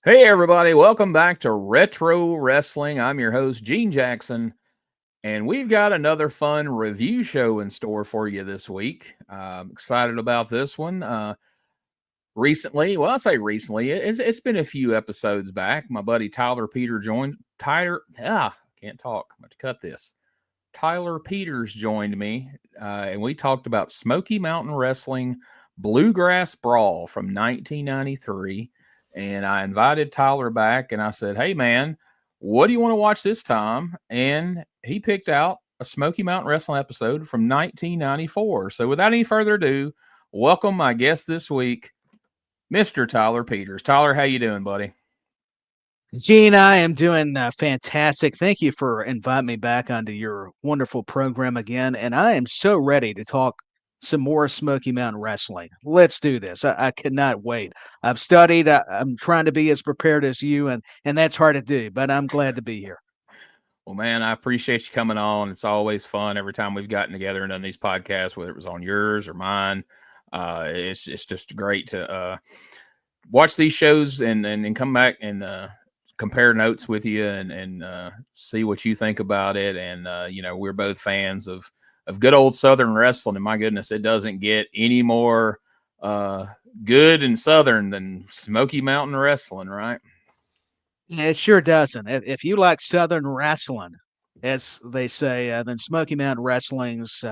Hey, everybody, welcome back to Retro Wrestling. I'm your host, Gene Jackson, and we've got another fun review show in store for you this week. I'm excited about this one. Recently, well, I say recently, it's been a few episodes back. My buddy Tyler Peter joined. Can't talk. I'm going to cut this. Tyler Peters joined me, and we talked about Smoky Mountain Wrestling Bluegrass Brawl from 1993. And I invited Tyler back, and I said, "Hey, man, what do you want to watch this time?" And he picked out a Smoky Mountain Wrestling episode from 1994. So without any further ado, welcome my guest this week, Mr. Tyler Peters. Tyler, how you doing, buddy? Gene, I am doing fantastic. Thank you for inviting me back onto your wonderful program again. And I am so ready to talk some more Smoky Mountain Wrestling. Let's do this. I cannot wait. I've studied. I'm trying to be as prepared as you, and that's hard to do, but I'm glad to be here. Well, man, I appreciate you coming on. It's always fun every time we've gotten together and done these podcasts, whether it was on yours or mine. It's just great to watch these shows and come back and compare notes with you and see what you think about it. And we're both fans of good old Southern wrestling. And my goodness, it doesn't get any more good and Southern than Smoky Mountain Wrestling, right? It sure doesn't. If you like Southern wrestling, as they say, then Smoky Mountain Wrestling's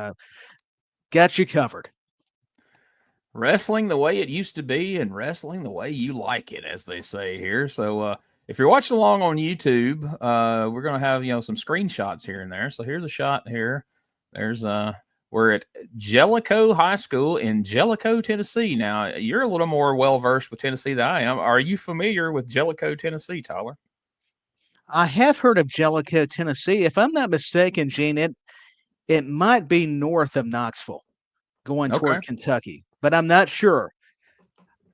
got you covered. Wrestling the way it used to be and wrestling the way you like it, as they say here. So if you're watching along on YouTube, we're going to have some screenshots here and there. So here's a shot here. There's we're at Jellicoe High School in Jellicoe, Tennessee. Now you're a little more well versed with Tennessee than I am. Are you familiar with Jellicoe, Tennessee, Tyler? I have heard of Jellicoe, Tennessee. If I'm not mistaken, Gene, it might be north of Knoxville, going Okay. toward Kentucky, but I'm not sure.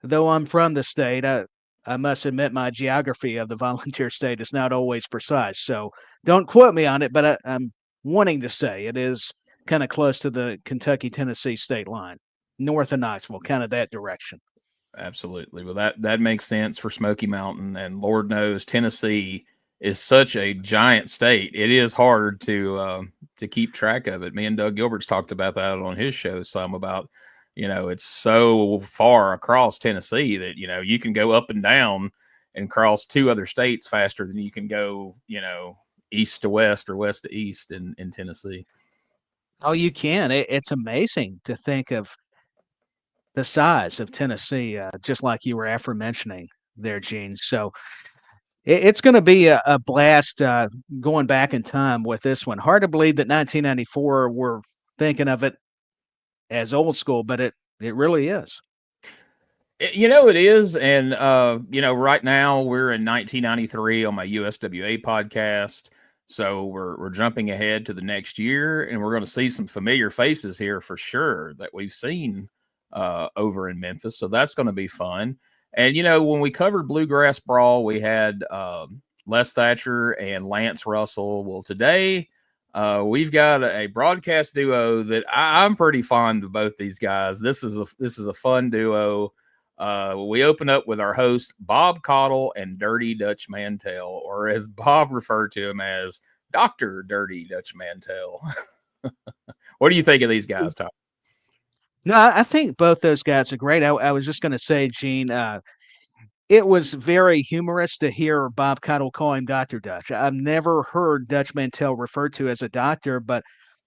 Though I'm from the state, I must admit my geography of the volunteer state is not always precise. So don't quote me on it, but I'm wanting to say it is kind of close to the Kentucky Tennessee state line, north of Knoxville, kind of that direction. Absolutely. Well, that makes sense for Smoky Mountain, and Lord knows Tennessee is such a giant state. It is hard to keep track of it. Me and Doug Gilbert's talked about that on his show some about it's so far across Tennessee that you can go up and down and cross two other states faster than you can go east to west or west to east in Tennessee. Oh, you can. It's amazing to think of the size of Tennessee, just like you were aforementioning there, Gene. So it's going to be a blast going back in time with this one. Hard to believe that 1994 we're thinking of it as old school, but it really is. It is, and right now we're in 1993 on my USWA podcast, so we're jumping ahead to the next year, and we're going to see some familiar faces here for sure that we've seen over in Memphis. So that's going to be fun. And when we covered Bluegrass Brawl, we had Les Thatcher and Lance Russell. Well, today we've got a broadcast duo that I'm pretty fond of both these guys. This is a fun duo. We open up with our host, Bob Caudle and Dirty Dutch Mantell, or as Bob referred to him as Dr. Dirty Dutch Mantell. What do you think of these guys, Tom? No, I think both those guys are great. I was just going to say, Gene, it was very humorous to hear Bob Cottle call him Dr. Dutch. I've never heard Dutch Mantell referred to as a doctor, but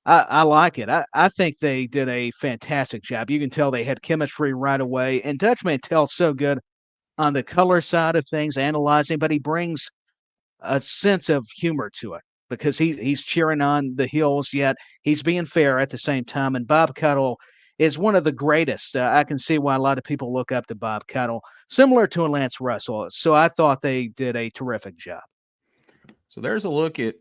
I like it. I think they did a fantastic job. You can tell they had chemistry right away. And Dutch Mantell's so good on the color side of things, analyzing, but he brings a sense of humor to it because he's cheering on the heels, yet he's being fair at the same time. And Bob Cottle is one of the greatest. I can see why a lot of people look up to Bob Cottle, similar to a Lance Russell. So I thought they did a terrific job. So there's a look at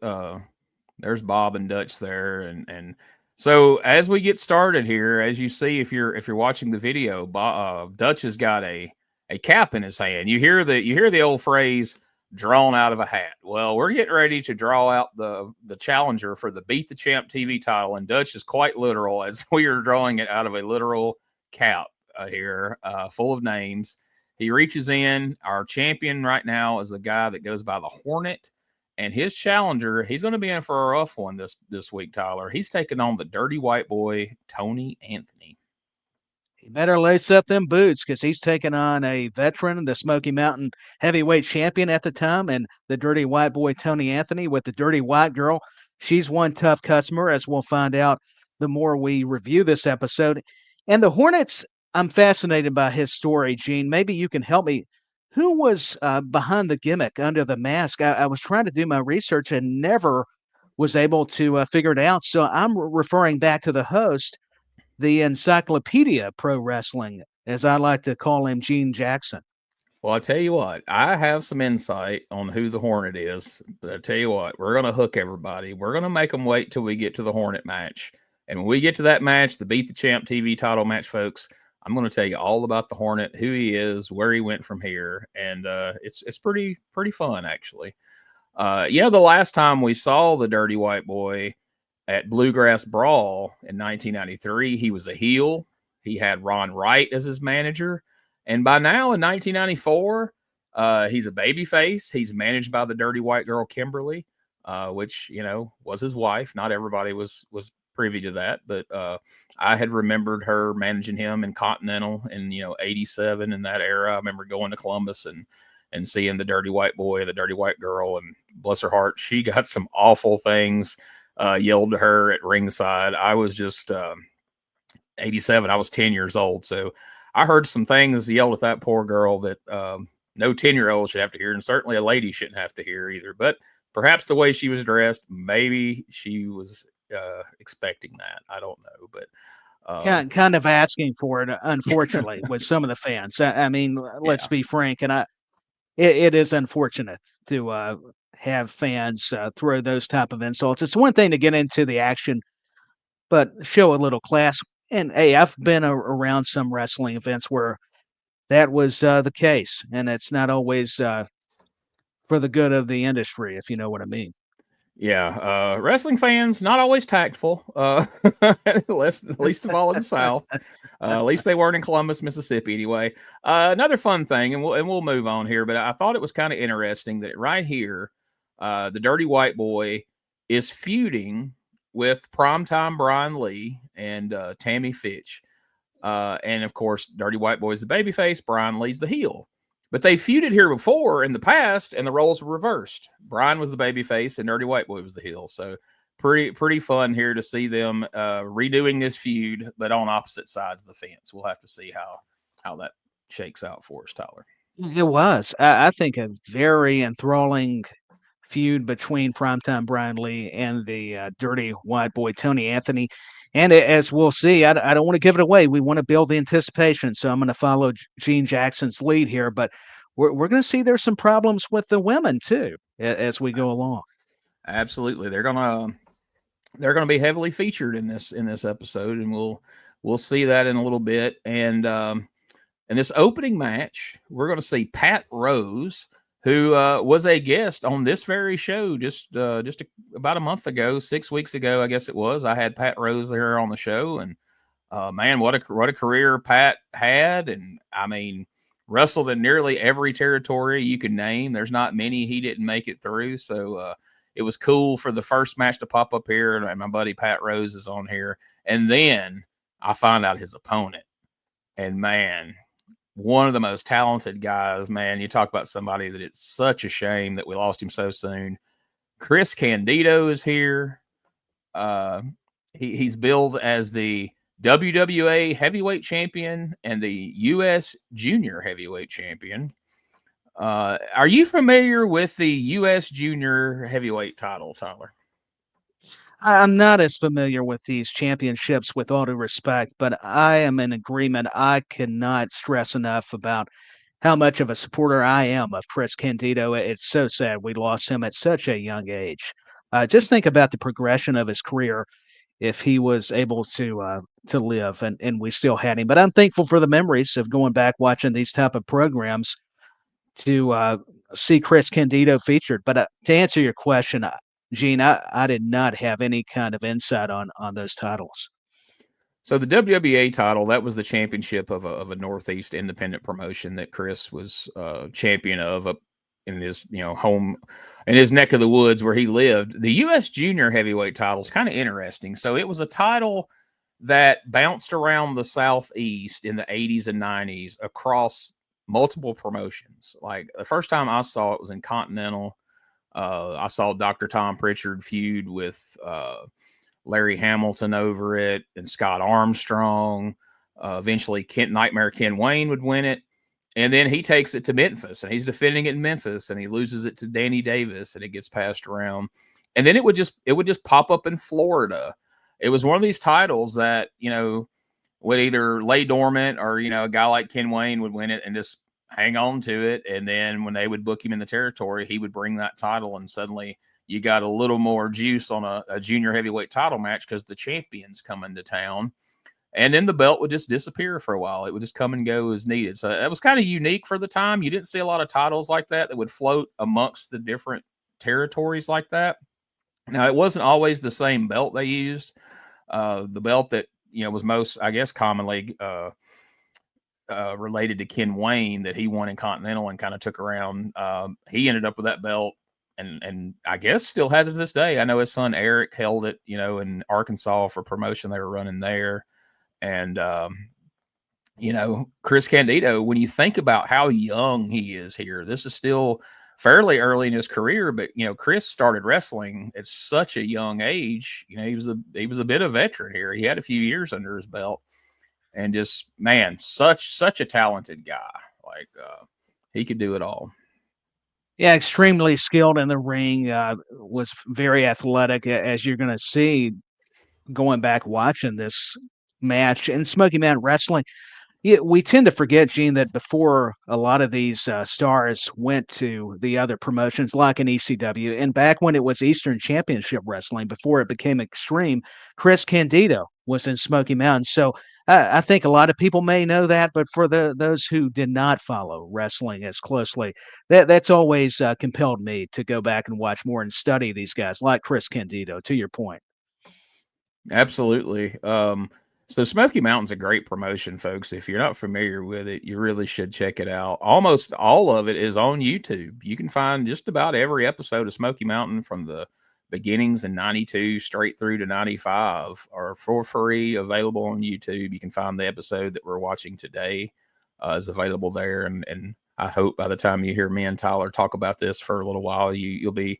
there's Bob and Dutch there, and so as we get started here, as you see, if you're watching the video, Dutch has got a cap in his hand. You hear the old phrase drawn out of a hat. Well, we're getting ready to draw out the challenger for the Beat the Champ TV title, and Dutch is quite literal as we are drawing it out of a literal cap here, full of names. He reaches in. Our champion right now is a guy that goes by the Hornet. And his challenger, he's going to be in for a rough one this week, Tyler. He's taking on the Dirty White Boy, Tony Anthony. He better lace up them boots because he's taking on a veteran, the Smoky Mountain heavyweight champion at the time, and the Dirty White Boy, Tony Anthony, with the Dirty White Girl. She's one tough customer, as we'll find out the more we review this episode. And the Hornets, I'm fascinated by his story, Gene. Maybe you can help me. Who was behind the gimmick under the mask? I was trying to do my research and never was able to figure it out. So I'm referring back to the host, the Encyclopedia Pro Wrestling, as I like to call him, Gene Jackson. Well, I tell you what, I have some insight on who the Hornet is, but I tell you what, we're going to hook everybody. We're going to make them wait till we get to the Hornet match. And when we get to that match, the Beat the Champ TV title match, folks, I'm going to tell you all about the Hornet, who he is, where he went from here, and it's pretty fun, actually. The last time we saw the Dirty White Boy at Bluegrass Brawl in 1993, he was a heel. He had Ron Wright as his manager, and by now in 1994, he's a babyface. He's managed by the Dirty White Girl Kimberly, which was his wife. Not everybody was privy to that, but I had remembered her managing him in Continental in 87 in that era. I remember going to Columbus and seeing the Dirty White Boy, the Dirty White Girl, and bless her heart, she got some awful things yelled to her at ringside. I was just 87. I was 10 years old, so I heard some things yelled at that poor girl that no 10-year-old should have to hear, and certainly a lady shouldn't have to hear either. But perhaps the way she was dressed, maybe she was expecting that. I don't know, but kind of asking for it, unfortunately, with some of the fans. I mean, let's be frank, and it is unfortunate to have fans throw those type of insults. It's one thing to get into the action, but show a little class. And hey, I've been around some wrestling events where that was the case, and it's not always for the good of the industry, if you know what I mean. Yeah, wrestling fans not always tactful. At least of all in the South. At least they weren't in Columbus, Mississippi, anyway. Another fun thing, and we'll move on here. But I thought it was kind of interesting that right here, the Dirty White Boy is feuding with Primetime Brian Lee and Tammy Fytch, and of course, Dirty White Boy is the babyface. Brian Lee's the heel. But they feuded here before in the past, and the roles were reversed. Brian was the babyface, and Dirty White Boy was the heel. So pretty fun here to see them redoing this feud, but on opposite sides of the fence. We'll have to see how that shakes out for us, Tyler. It was, I think, a very enthralling feud between Primetime Brian Lee and the Dirty White Boy Tony Anthony. And as we'll see, I don't want to give it away. We want to build the anticipation, so I'm going to follow Gene Jackson's lead here. But we're going to see there's some problems with the women too as we go along. Absolutely, they're gonna be heavily featured in this episode, and we'll see that in a little bit. And in this opening match, we're going to see Pat Rose, who was a guest on this very show just about a month ago, 6 weeks ago, I guess it was. I had Pat Rose there on the show, and man, what a career Pat had. And I mean, wrestled in nearly every territory you can name. There's not many he didn't make it through. So it was cool for the first match to pop up here, and my buddy Pat Rose is on here. And then I find out his opponent, and man, one of the most talented guys, man. You talk about somebody that it's such a shame that we lost him so soon. Chris Candido is here. He's billed as the WWA heavyweight champion and the U.S. junior heavyweight champion. Are you familiar with the U.S. junior heavyweight title, Tyler? I'm not as familiar with these championships, with all due respect, but I am in agreement. I cannot stress enough about how much of a supporter I am of Chris Candido. It's so sad we lost him at such a young age. Just think about the progression of his career if he was able to live, and we still had him. But I'm thankful for the memories of going back watching these type of programs to see Chris Candido featured. But to answer your question, Gene, I did not have any kind of insight on those titles. So the WWA title, that was the championship of a Northeast independent promotion that Chris was champion of up in his home in his neck of the woods where he lived. The U.S. Junior Heavyweight title is kind of interesting. So it was a title that bounced around the Southeast in the 80s and 90s across multiple promotions. Like the first time I saw it was in Continental. I saw Dr. Tom Prichard feud with Larry Hamilton over it and Scott Armstrong. Eventually, Nightmare Ken Wayne would win it. And then he takes it to Memphis, and he's defending it in Memphis, and he loses it to Danny Davis, and it gets passed around. And then it would just pop up in Florida. It was one of these titles that, would either lay dormant or, a guy like Ken Wayne would win it and just hang on to it. And then when they would book him in the territory, he would bring that title, and suddenly you got a little more juice on a junior heavyweight title match because the champion's come into town. And then the belt would just disappear for a while. It would just come and go as needed. So that was kind of unique for the time. You didn't see a lot of titles like that would float amongst the different territories like that. Now, it wasn't always the same belt they used. The belt that, was most, I guess, commonly related to Ken Wayne that he won in Continental and kind of took around. He ended up with that belt and I guess still has it to this day. I know his son Eric held it, in Arkansas for promotion they were running there. And, Chris Candido, when you think about how young he is here, this is still fairly early in his career, but, Chris started wrestling at such a young age. He was a bit of a veteran here. He had a few years under his belt and just, man, such a talented guy. Like, he could do it all. Yeah, extremely skilled in the ring, was very athletic, as you're going to see going back watching this match. And Smoky Mountain Wrestling, we tend to forget, Gene, that before a lot of these stars went to the other promotions like an ECW, and back when it was Eastern Championship Wrestling, before it became Extreme, Chris Candido was in Smoky Mountain. So I think a lot of people may know that, but for those who did not follow wrestling as closely, that's always compelled me to go back and watch more and study these guys like Chris Candido, to your point. Absolutely. So Smoky Mountain's a great promotion, folks. If you're not familiar with it, you really should check it out. Almost all of it is on YouTube. You can find just about every episode of Smoky Mountain from the beginnings in 92 straight through to 95 are for free, available on YouTube. You can find the episode that we're watching today is available there. And I hope by the time you hear me and Tyler talk about this for a little while, you'll be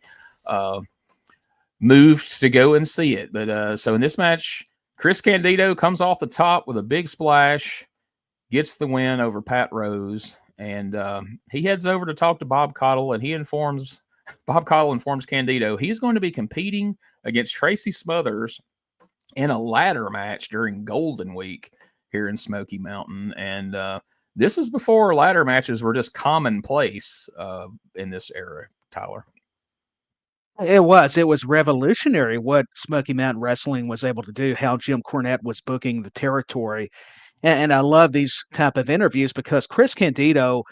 moved to go and see it. But so in this match, Chris Candido comes off the top with a big splash, gets the win over Pat Rose, and he heads over to talk to Bob Caudle, and Bob Caudle informs Candido he's going to be competing against Tracy Smothers in a ladder match during Golden Week here in Smoky Mountain. And this is before ladder matches were just commonplace in this era, Tyler. It was revolutionary what Smoky Mountain Wrestling was able to do, how Jim Cornette was booking the territory. And I love these type of interviews because Chris Candido,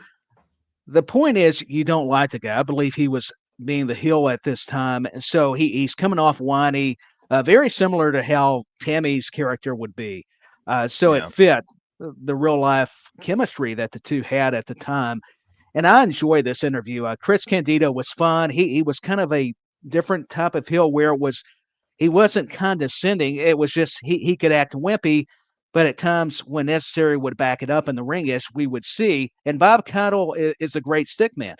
the point is you don't like the guy. I believe he was being the heel at this time. So he's coming off whiny, very similar to how Tammy's character would be. So it fit the real life chemistry that the two had at the time. And I enjoyed this interview. Chris Candido was fun. He was kind of a different type of heel where he wasn't condescending. It was just he could act wimpy, but at times when necessary would back it up in the ring, as we would see. And Bob Caudle is a great stickman.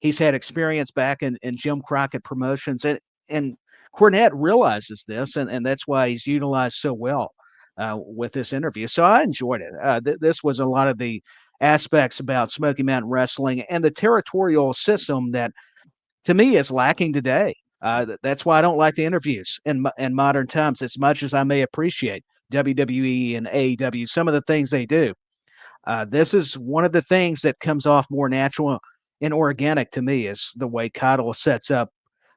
He's had experience back in Jim Crockett promotions, and Cornette realizes this, and that's why he's utilized so well with this interview. So I enjoyed it. This was a lot of the aspects about Smoky Mountain Wrestling and the territorial system that, to me, is lacking today. That's why I don't like the interviews in modern times as much as I may appreciate WWE and AEW, some of the things they do. This is one of the things that comes off more natural and organic to me, is the way Caudle sets up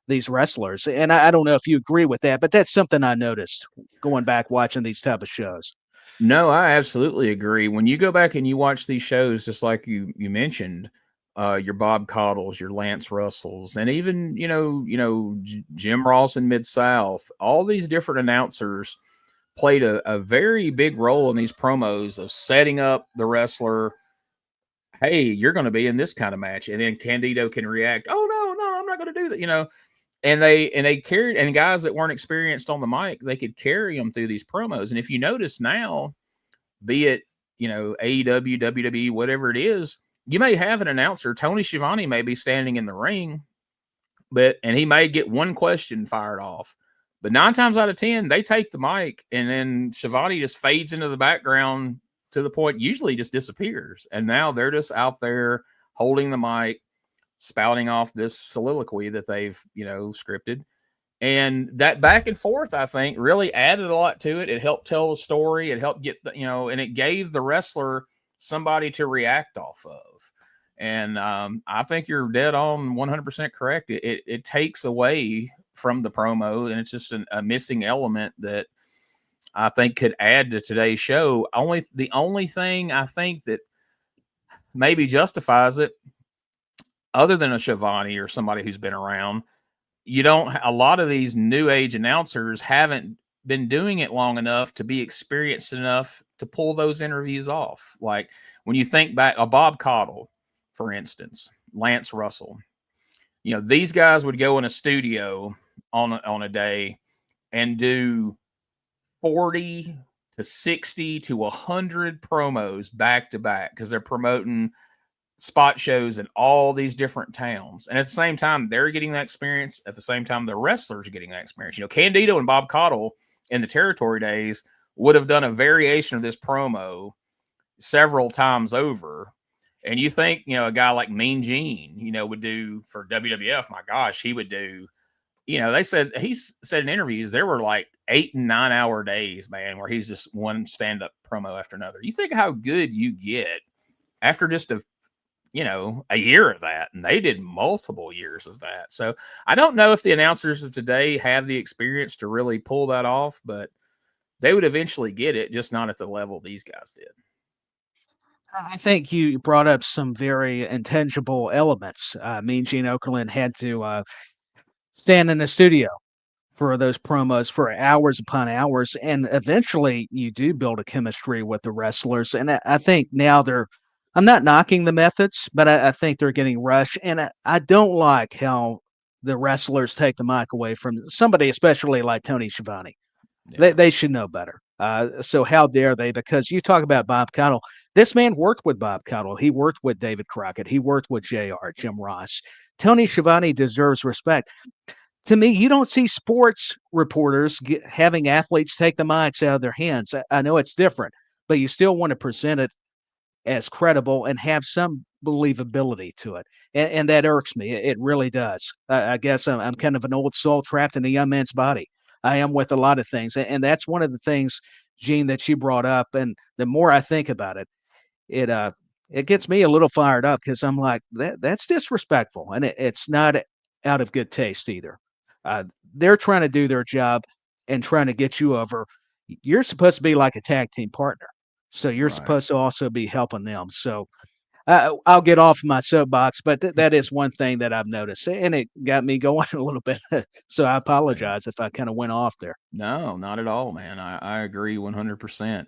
these wrestlers. And I don't know if you agree with that, but that's something I noticed going back watching these type of shows. No, I absolutely agree. When you go back and you watch these shows, just like you mentioned, your Bob Caudles, your Lance Russells, and even Jim Ross in Mid-South, all these different announcers played a very big role in these promos of setting up the wrestler. Hey, you're going to be in this kind of match, and then Candido can react. Oh no, I'm not going to do that. And they carried, and guys that weren't experienced on the mic, they could carry them through these promos. And if you notice now, be it AEW, WWE, whatever it is, you may have an announcer. Tony Schiavone may be standing in the ring, and he may get one question fired off. But 9 times out of 10, they take the mic, and then Schiavone just fades into the background to the point usually just disappears. And now they're just out there holding the mic, spouting off this soliloquy that they've, scripted. And that back and forth, I think, really added a lot to it. It helped tell the story. It helped get and it gave the wrestler somebody to react off of. And I think you're dead on 100% correct. It takes away from the promo, and it's just a missing element that I think could add to today's show. The only thing I think that maybe justifies it, other than a Schiavone or somebody who's been around, a lot of these new age announcers haven't been doing it long enough to be experienced enough to pull those interviews off. Like when you think back, Bob Caudle, for instance, Lance Russell, these guys would go in a studio on a day and do 40 to 60 to 100 promos back to back because they're promoting spot shows in all these different towns. And at the same time, they're getting that experience. At the same time, the wrestlers are getting that experience. Candido and Bob Caudle in the territory days would have done a variation of this promo several times over. And you think, a guy like Mean Gene, would do for WWF, my gosh, he would do, he said in interviews, there were like 8 and 9 hour days, man, where he's just one stand-up promo after another. You think how good you get after just a year of that, and they did multiple years of that. So I don't know if the announcers of today have the experience to really pull that off, but they would eventually get it, just not at the level these guys did. I think you brought up some very intangible elements. Mean Gene Okerlund had to stand in the studio for those promos for hours upon hours, and eventually you do build a chemistry with the wrestlers. And I think now I'm not knocking the methods, but I think they're getting rushed. And I don't like how the wrestlers take the mic away from somebody, especially like Tony Schiavone. Yeah. They should know better. So how dare they? Because you talk about Bob Caudle. This man worked with Bob Caudle. He worked with David Crockett. He worked with JR, Jim Ross. Tony Schiavone deserves respect. To me, you don't see sports reporters having athletes take the mics out of their hands. I know it's different, but you still want to present it as credible and have some believability to it. And that irks me. It really does. I guess I'm kind of an old soul trapped in a young man's body. I am with a lot of things. And that's one of the things, Gene, that you brought up. And the more I think about it, it gets me a little fired up because I'm like, that's disrespectful. And it's not out of good taste either. They're trying to do their job and trying to get you over. You're supposed to be like a tag team partner. So you're supposed to also be helping them. So I'll get off my soapbox, but that is one thing that I've noticed, and it got me going a little bit. So I apologize if I kind of went off there. No, not at all, man. I agree 100%.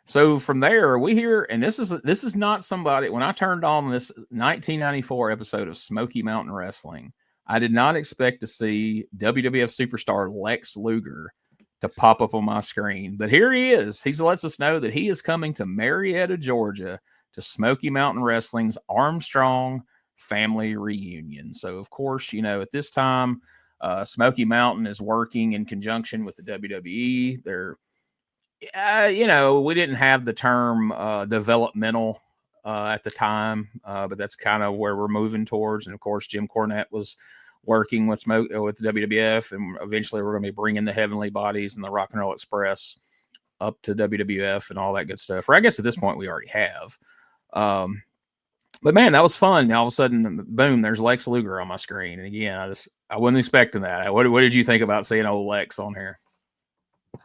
So from there, we hear, and this is not somebody. When I turned on this 1994 episode of Smoky Mountain Wrestling, I did not expect to see WWF superstar Lex Luger to pop up on my screen. But here he is. He lets us know that he is coming to Marietta, Georgia, to Smoky Mountain Wrestling's Armstrong family reunion. So, of course, at this time, Smoky Mountain is working in conjunction with the WWE. They're, we didn't have the term developmental at the time, but that's kind of where we're moving towards. And, of course, Jim Cornette was working with the WWF, and eventually we're going to be bringing the Heavenly Bodies and the Rock and Roll Express up to WWF and all that good stuff. Or I guess at this point we already have. But man, that was fun. All of a sudden, boom, there's Lex Luger on my screen. And again, I wasn't expecting that. What did you think about seeing old Lex on here?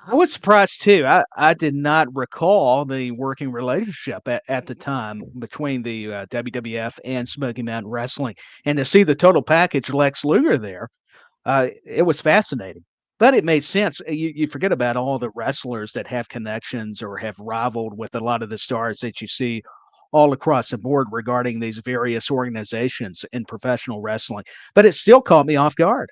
I was surprised too. I did not recall the working relationship at the time between the WWF and Smoky Mountain Wrestling, and to see the total package Lex Luger there, it was fascinating. But it made sense. You forget about all the wrestlers that have connections or have rivaled with a lot of the stars that you see all across the board regarding these various organizations in professional wrestling. But it still caught me off guard.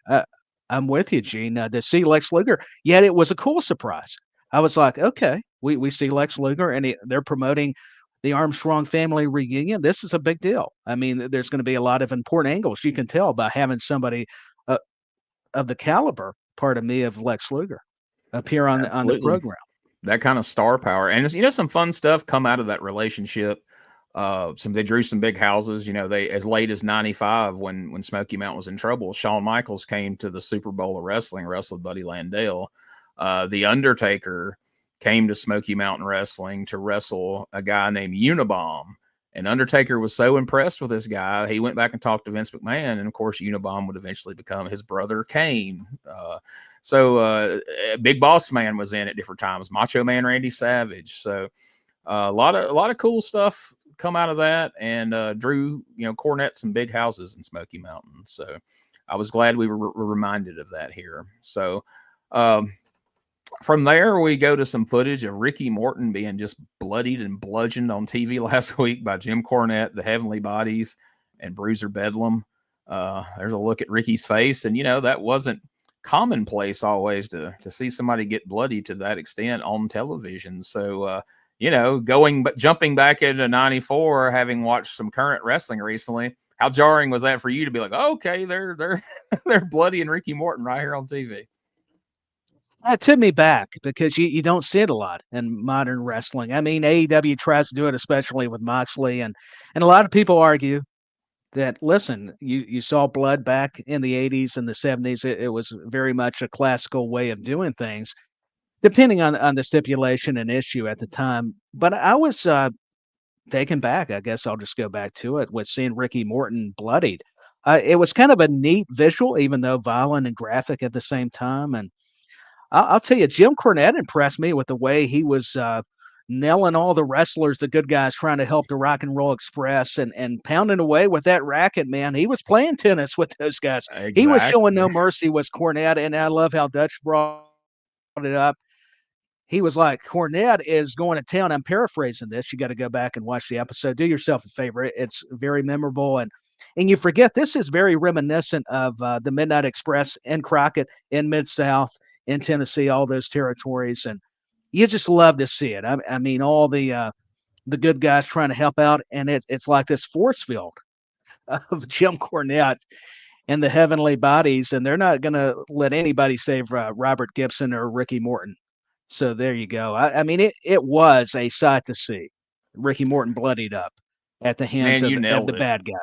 I'm with you, Gene. To see Lex Luger, yet it was a cool surprise. I was like, okay, we see Lex Luger and they're promoting the Armstrong family reunion. This is a big deal. I mean, there's going to be a lot of important angles. You can tell by having somebody uh, of the caliber, pardon me, of Lex Luger appear on the Absolutely. program. That kind of star power. And some fun stuff come out of that relationship. They drew some big houses. They as late as '95 when Smoky Mountain was in trouble. Shawn Michaels came to the Super Bowl of wrestling, wrestled Buddy Landale. The Undertaker came to Smoky Mountain Wrestling to wrestle a guy named Unabomb. And Undertaker was so impressed with this guy, he went back and talked to Vince McMahon, and of course, Unabomb would eventually become his brother Kane. Big Boss Man was in at different times. Macho Man Randy Savage. So a lot of cool stuff come out of that, and drew Cornette some big houses in Smoky Mountain. So I was glad we were reminded of that here. So from there, we go to some footage of Ricky Morton being just bloodied and bludgeoned on TV last week by Jim Cornette, the Heavenly Bodies, and Bruiser Bedlam. There's a look at Ricky's face, and that wasn't commonplace always to see somebody get bloody to that extent on television. So jumping back into '94, having watched some current wrestling recently, how jarring was that for you to be like, oh, okay, they're they're bloody and Ricky Morton right here on TV? It took me back because you don't see it a lot in modern wrestling. I mean, AEW tries to do it, especially with Moxley, and a lot of people argue that, listen, you saw blood back in the 80s and the 70s. It was very much a classical way of doing things, depending on the stipulation and issue at the time. But I was taken back. I guess I'll just go back to it with seeing Ricky Morton bloodied. It was kind of a neat visual, even though violent and graphic at the same time. And I'll tell you, Jim Cornette impressed me with the way he was nailing all the wrestlers, the good guys trying to help the Rock and Roll Express, and pounding away with that racket, man. He was playing tennis with those guys. Exactly. He was showing no mercy, was Cornette, and I love how Dutch brought it up. He was like, Cornette is going to town. I'm paraphrasing this. You got to go back and watch the episode. Do yourself a favor. It's very memorable. And you forget this is very reminiscent of the Midnight Express in Crockett, in Mid-South, in Tennessee, all those territories. And you just love to see it. I mean, all the good guys trying to help out. And it's like this force field of Jim Cornette and the Heavenly Bodies. And they're not going to let anybody save Robert Gibson or Ricky Morton. So there you go. I mean, it was a sight to see. Ricky Morton bloodied up at the hands of the bad guys.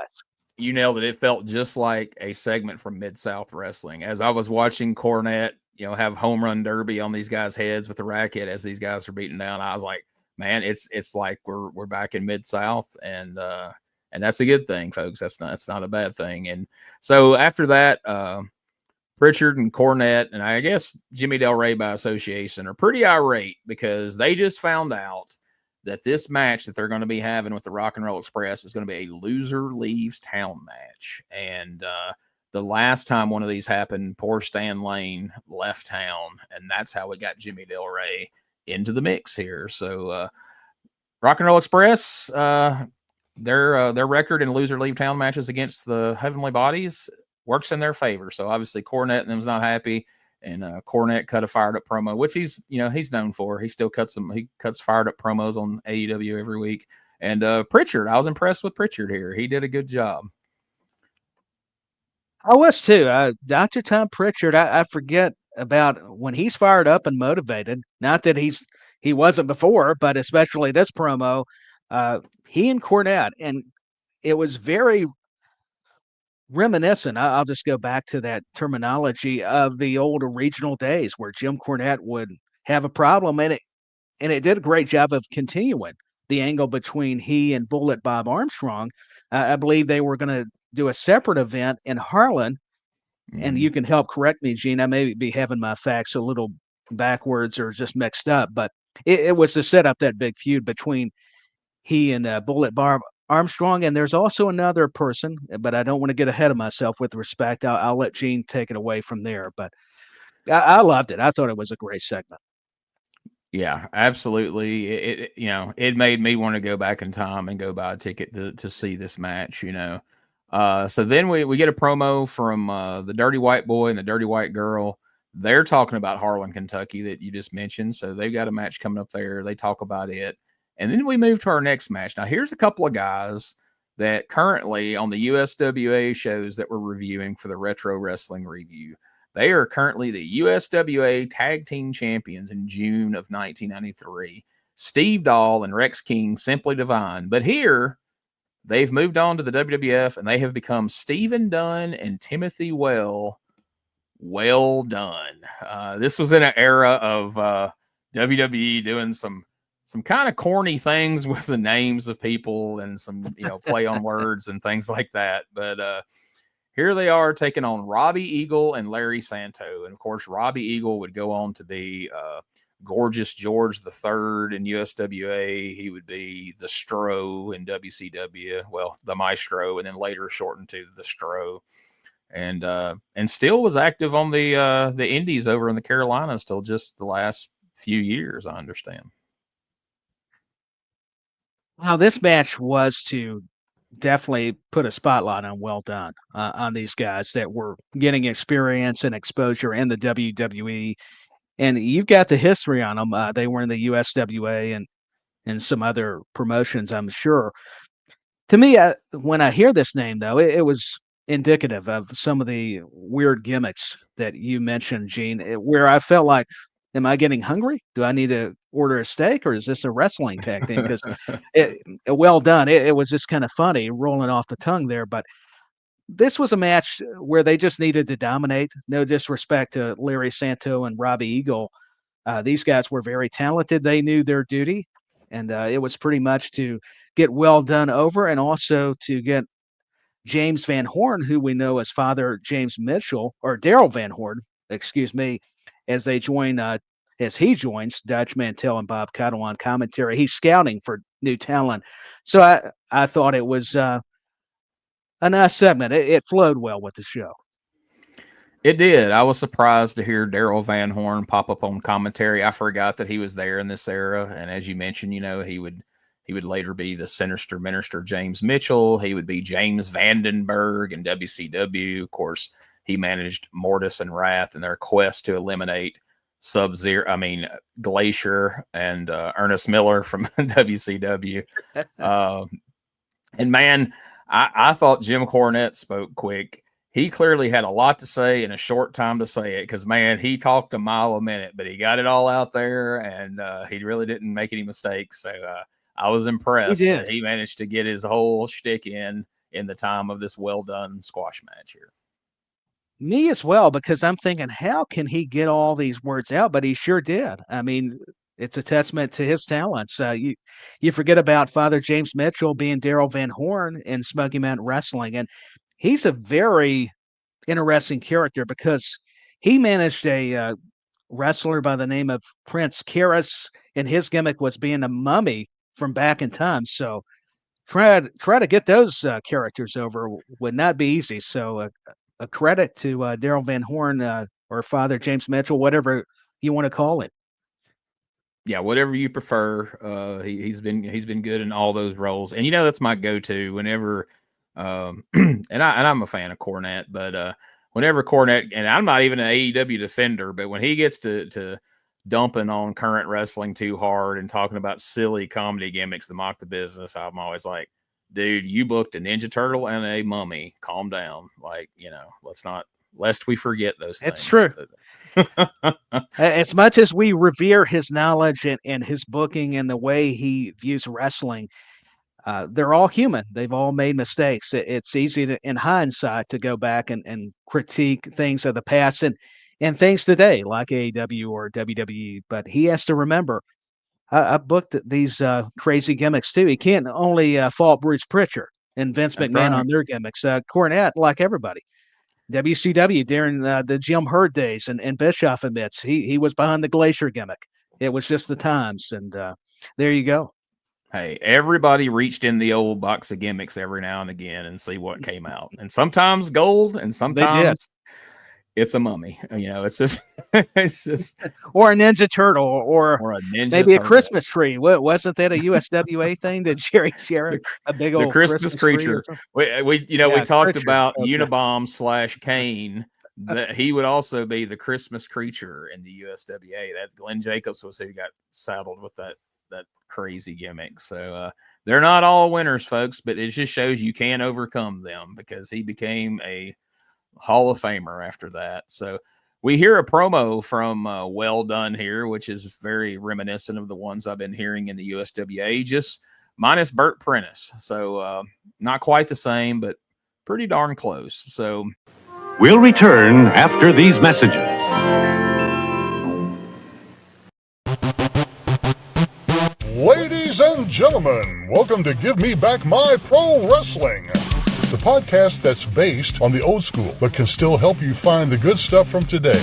You nailed it. It felt just like a segment from Mid-South Wrestling. As I was watching Cornette, have home run derby on these guys' heads with the racket as these guys are beating down, I was like, man, it's like we're back in Mid-South, and that's a good thing, folks. That's not a bad thing. And so after that, Prichard and Cornette, and I guess Jimmy Del Rey by association, are pretty irate because they just found out that this match that they're going to be having with the Rock and Roll Express is going to be a loser leaves town match. And the last time one of these happened, poor Stan Lane left town, and that's how we got Jimmy Del Rey into the mix here. So Rock and Roll Express, their record in loser leave town matches against the Heavenly Bodies works in their favor. So obviously Cornette and them's not happy, and Cornette cut a fired up promo, which he's known for. He still cuts fired up promos on AEW every week. And Prichard, I was impressed with Prichard here. He did a good job. I was too. Dr. Tom Prichard, I forget about when he's fired up and motivated. Not that he wasn't before, but especially this promo, he and Cornette, and it was very reminiscent. I'll just go back to that terminology of the old regional days where Jim Cornette would have a problem, and it did a great job of continuing the angle between he and Bullet Bob Armstrong. I believe they were going to do a separate event in Harlan, and you can help correct me, Gene. I may be having my facts a little backwards or just mixed up, but it was to set up that big feud between he and Bullet Bob Armstrong. And there's also another person, but I don't want to get ahead of myself with respect. I'll let Gene take it away from there. But I loved it. I thought it was a great segment. Yeah, absolutely. It made me want to go back in time and go buy a ticket to see this match. So then we get a promo from the Dirty White Boy and the Dirty White Girl. They're talking about Harlan, Kentucky that you just mentioned. So they've got a match coming up there. They talk about it, and then we move to our next match. Now here's a couple of guys that currently on the USWA shows that we're reviewing for the Retro Wrestling Review. They are currently the USWA Tag Team Champions in June of 1993. Steve Dahl and Rex King, Simply Divine. But here, they've moved on to the WWF, and they have become Stephen Dunn and Timothy Well Done. This was in an era of WWE doing some kind of corny things with the names of people and some play on words and things like that. But here they are taking on Robbie Eagle and Larry Santo. And of course, Robbie Eagle would go on to be Gorgeous George III in USWA. He would be the Stro in WCW. Well, the Maestro, and then later shortened to the Stro. And still was active on the Indies over in the Carolinas till just the last few years, I understand. Well, this match was to definitely put a spotlight on Well Done on these guys that were getting experience and exposure in the WWE. And you've got the history on them. They were in the USWA and some other promotions, I'm sure. To me, when I hear this name, though, it was indicative of some of the weird gimmicks that you mentioned, Gene, where I felt like, am I getting hungry? Do I need to order a steak, or is this a wrestling tag team? Because Well Done, it was just kind of funny rolling off the tongue there. But this was a match where they just needed to dominate. No disrespect to Larry Santo and Robbie Eagle. These guys were very talented. They knew their duty. And it was pretty much to get Well Done over, and also to get James Van Horn, who we know as Father James Mitchell, or Daryl Van Horn, excuse me, as they join, as he joins Dutch Mantell and Bob Caudle on commentary. He's scouting for new talent. So I thought it was a nice segment. It flowed well with the show. It did. I was surprised to hear Daryl Van Horn pop up on commentary. I forgot that he was there in this era. And as you mentioned, he would later be the sinister minister James Mitchell. He would be James Vandenberg in WCW. Of course, he managed Mortis and Wrath in their quest to eliminate Glacier and Ernest Miller from WCW. And man, I thought Jim Cornette spoke quick. He clearly had a lot to say in a short time to say it, because, man, he talked a mile a minute, but he got it all out there, and he really didn't make any mistakes. So I was impressed that he managed to get his whole shtick in the time of this well-done squash match here. Me as well, because I'm thinking, how can he get all these words out? But he sure did. I mean, it's a testament to his talents. You forget about Father James Mitchell being Daryl Van Horn in Smoky Mountain Wrestling, and he's a very interesting character because he managed a wrestler by the name of Prince Karras, and his gimmick was being a mummy from back in time. So try to get those characters over would not be easy. So a credit to Daryl Van Horn or Father James Mitchell, whatever you want to call it. Yeah, whatever you prefer. He's been good in all those roles, and that's my go-to whenever. And I'm a fan of Cornette, but whenever Cornette, and I'm not even an AEW defender, but when he gets to dumping on current wrestling too hard and talking about silly comedy gimmicks to mock the business, I'm always like, dude, you booked a Ninja Turtle and a mummy. Calm down. Like, let's not, lest we forget those things. It's true. As much as we revere his knowledge and his booking and the way he views wrestling, they're all human. They've all made mistakes. It's easy to, in hindsight, to go back and critique things of the past and things today, like AEW or WWE. But he has to remember, I booked these crazy gimmicks too. He can't only fault Bruce Prichard and Vince McMahon on their gimmicks. Cornette, like everybody. WCW during the Jim Herd days, and Bischoff admits he was behind the Glacier gimmick. It was just the times, and there you go. Hey, everybody reached in the old box of gimmicks every now and again and see what came out. And sometimes gold, and sometimes it's a mummy. It's just it's just or a Ninja Turtle, or a ninja maybe a turtle. Christmas tree. Wasn't that a USWA thing? Did Jerry share a big old Christmas creature? We talked Prichard. about Okay. Unabomb / Kane. That he would also be the Christmas creature in the USWA. That's Glenn Jacobs was who got saddled with that crazy gimmick. So they're not all winners, folks, but it just shows you can overcome them, because he became a Hall of Famer after that. So we hear a promo from Well Done here, which is very reminiscent of the ones I've been hearing in the USWA, just minus Burt Prentice. So not quite the same, but pretty darn close. So we'll return after these messages. Ladies and gentlemen, welcome to Give Me Back My Pro Wrestling, the podcast that's based on the old school but can still help you find the good stuff from today.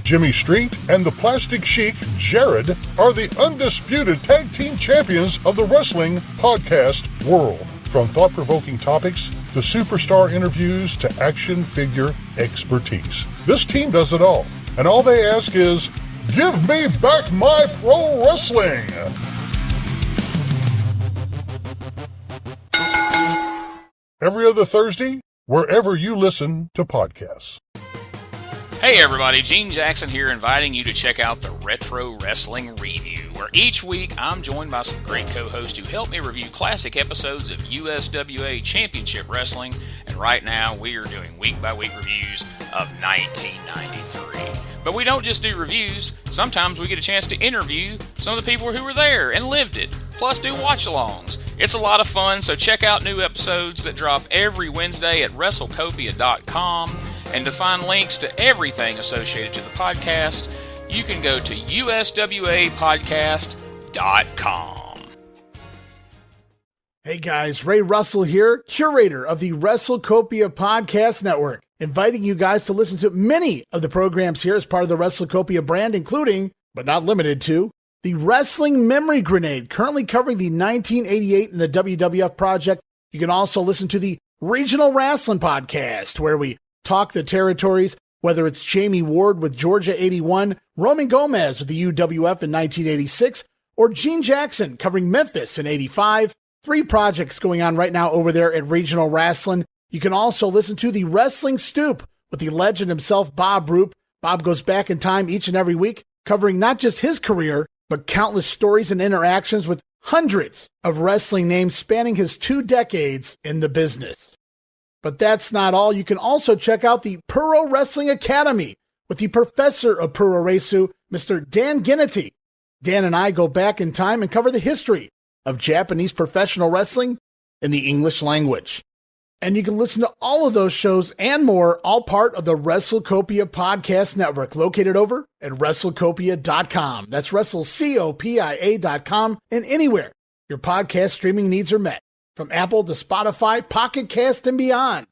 Jimmy Street and the Plastic Sheik, Jared, are the undisputed tag team champions of the wrestling podcast world. From thought-provoking topics to superstar interviews to action figure expertise, this team does it all. And all they ask is, give me back my pro wrestling! Every other Thursday, wherever you listen to podcasts. Hey everybody, Gene Jackson here, inviting you to check out the Retro Wrestling Review, where each week I'm joined by some great co-hosts who help me review classic episodes of USWA Championship Wrestling, and right now we are doing week-by-week reviews of 1993. But we don't just do reviews, sometimes we get a chance to interview some of the people who were there and lived it, plus do watch-alongs. It's a lot of fun, so check out new episodes that drop every Wednesday at Wrestlecopia.com. And to find links to everything associated to the podcast, you can go to USWApodcast.com. Hey guys, Ray Russell here, curator of the Wrestlecopia Podcast Network, inviting you guys to listen to many of the programs here as part of the Wrestlecopia brand, including, but not limited to, the Wrestling Memory Grenade, currently covering the 1988 and the WWF project. You can also listen to the Regional Wrestling Podcast, where we talk the territories, whether it's Jamie Ward with Georgia 81, Roman Gomez with the UWF in 1986, or Gene Jackson covering Memphis in 85. 3 projects going on right now over there at Regional Wrestling. You can also listen to the Wrestling Stoop with the legend himself, Bob Roop. Bob goes back in time each and every week, covering not just his career, but countless stories and interactions with hundreds of wrestling names spanning his 2 decades in the business. But that's not all. You can also check out the Puro Wrestling Academy with the professor of Puro Resu, Mr. Dan Ginnity. Dan and I go back in time and cover the history of Japanese professional wrestling in the English language. And you can listen to all of those shows and more, all part of the Wrestlecopia Podcast Network, located over at Wrestlecopia.com. That's WrestleCopia.com, and anywhere your podcast streaming needs are met, from Apple to Spotify, Pocket Cast, and beyond.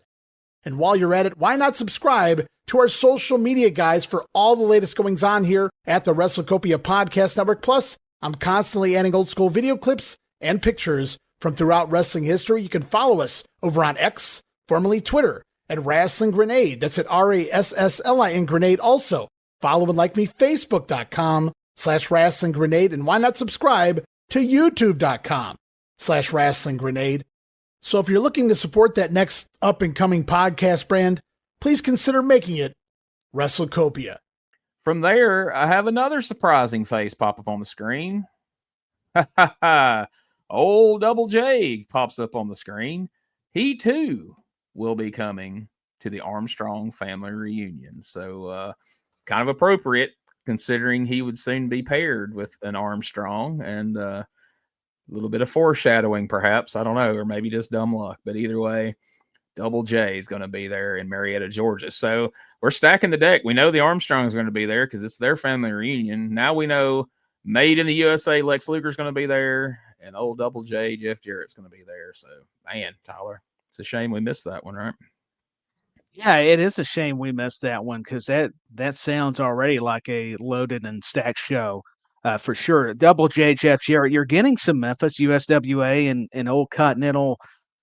And while you're at it, why not subscribe to our social media guys for all the latest goings on here at the Wrestlecopia Podcast Network. Plus, I'm constantly adding old school video clips and pictures from throughout wrestling history. You can follow us over on X, formerly Twitter, at Wrestling Grenade. That's at RASSLIN Grenade. Also, follow and like me, Facebook.com/Wrestling Grenade. And why not subscribe to YouTube.com/Wrestling Grenade. So if you're looking to support that next up-and-coming podcast brand, please consider making it Wrestlecopia. From there, I have another surprising face pop up on the screen. Old Double J pops up on the screen. He, too, will be coming to the Armstrong family reunion. So kind of appropriate, considering he would soon be paired with an Armstrong, and a little bit of foreshadowing, perhaps. I don't know, or maybe just dumb luck. But either way, Double J is going to be there in Marietta, Georgia. So we're stacking the deck. We know the Armstrongs are going to be there because it's their family reunion. Now we know Made in the USA, Lex Luger's going to be there, and old Double J, Jeff Jarrett's going to be there. So, man, Tyler, it's a shame we missed that one, right? Yeah, it is a shame we missed that one, because that sounds already like a loaded and stacked show. For sure. Double J, Jeff Jarrett, you're getting some Memphis, USWA, and old Continental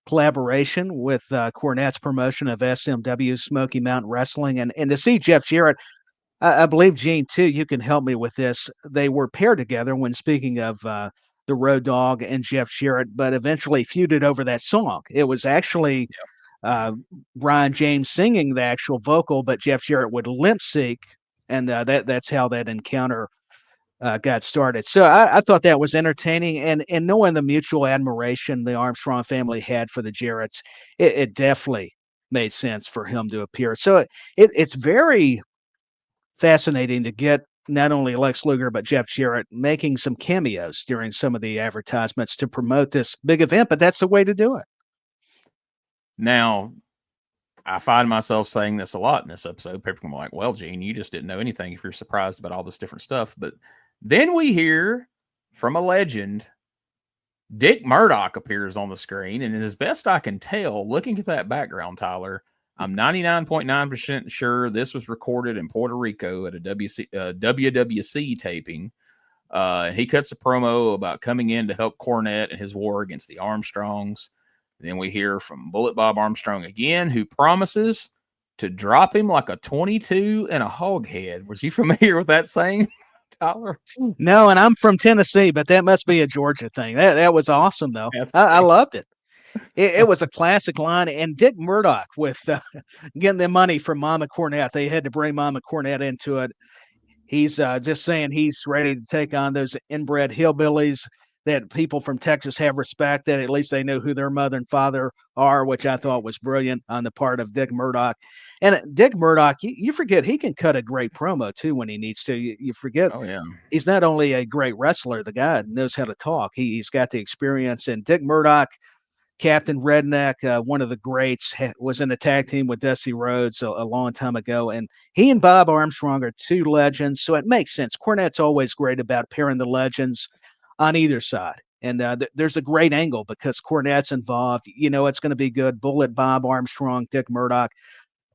collaboration with Cornette's promotion of SMW, Smoky Mountain Wrestling, and to see Jeff Jarrett, I believe, Gene, too, you can help me with this. They were paired together when speaking of the Road Dogg and Jeff Jarrett, but eventually feuded over that song. It was actually Brian James singing the actual vocal, but Jeff Jarrett would limp sync, and that's how that encounter got started. So I thought that was entertaining, and knowing the mutual admiration the Armstrong family had for the Jarretts, it definitely made sense for him to appear. So it's very fascinating to get not only Lex Luger but Jeff Jarrett making some cameos during some of the advertisements to promote this big event, but that's the way to do it. Now, I find myself saying this a lot in this episode. People are like, well, Gene, you just didn't know anything if you're surprised about all this different stuff. But then we hear from a legend, Dick Murdoch appears on the screen. And as best I can tell, looking at that background, Tyler, I'm 99.9% sure this was recorded in Puerto Rico at a WWC taping. He cuts a promo about coming in to help Cornette in his war against the Armstrongs. Then we hear from Bullet Bob Armstrong again, who promises to drop him like a 22 and a hog head. Was you familiar with that saying, Tyler? No, and I'm from Tennessee, but that must be a Georgia thing. That was awesome, though. I loved it. It was a classic line. And Dick Murdoch with getting the money from Mama Cornette. They had to bring Mama Cornette into it. He's just saying he's ready to take on those inbred hillbillies that people from Texas have respect, that at least they know who their mother and father are, which I thought was brilliant on the part of Dick Murdoch. And Dick Murdoch, you forget he can cut a great promo too when he needs to. You forget he's not only a great wrestler, the guy knows how to talk. He's got the experience. And Dick Murdoch, Captain Redneck, one of the greats, was in a tag team with Dusty Rhodes a long time ago. And he and Bob Armstrong are two legends, so it makes sense. Cornette's always great about pairing the legends on either side. And there's a great angle because Cornette's involved. You know, it's going to be good. Bullet Bob Armstrong, Dick Murdoch.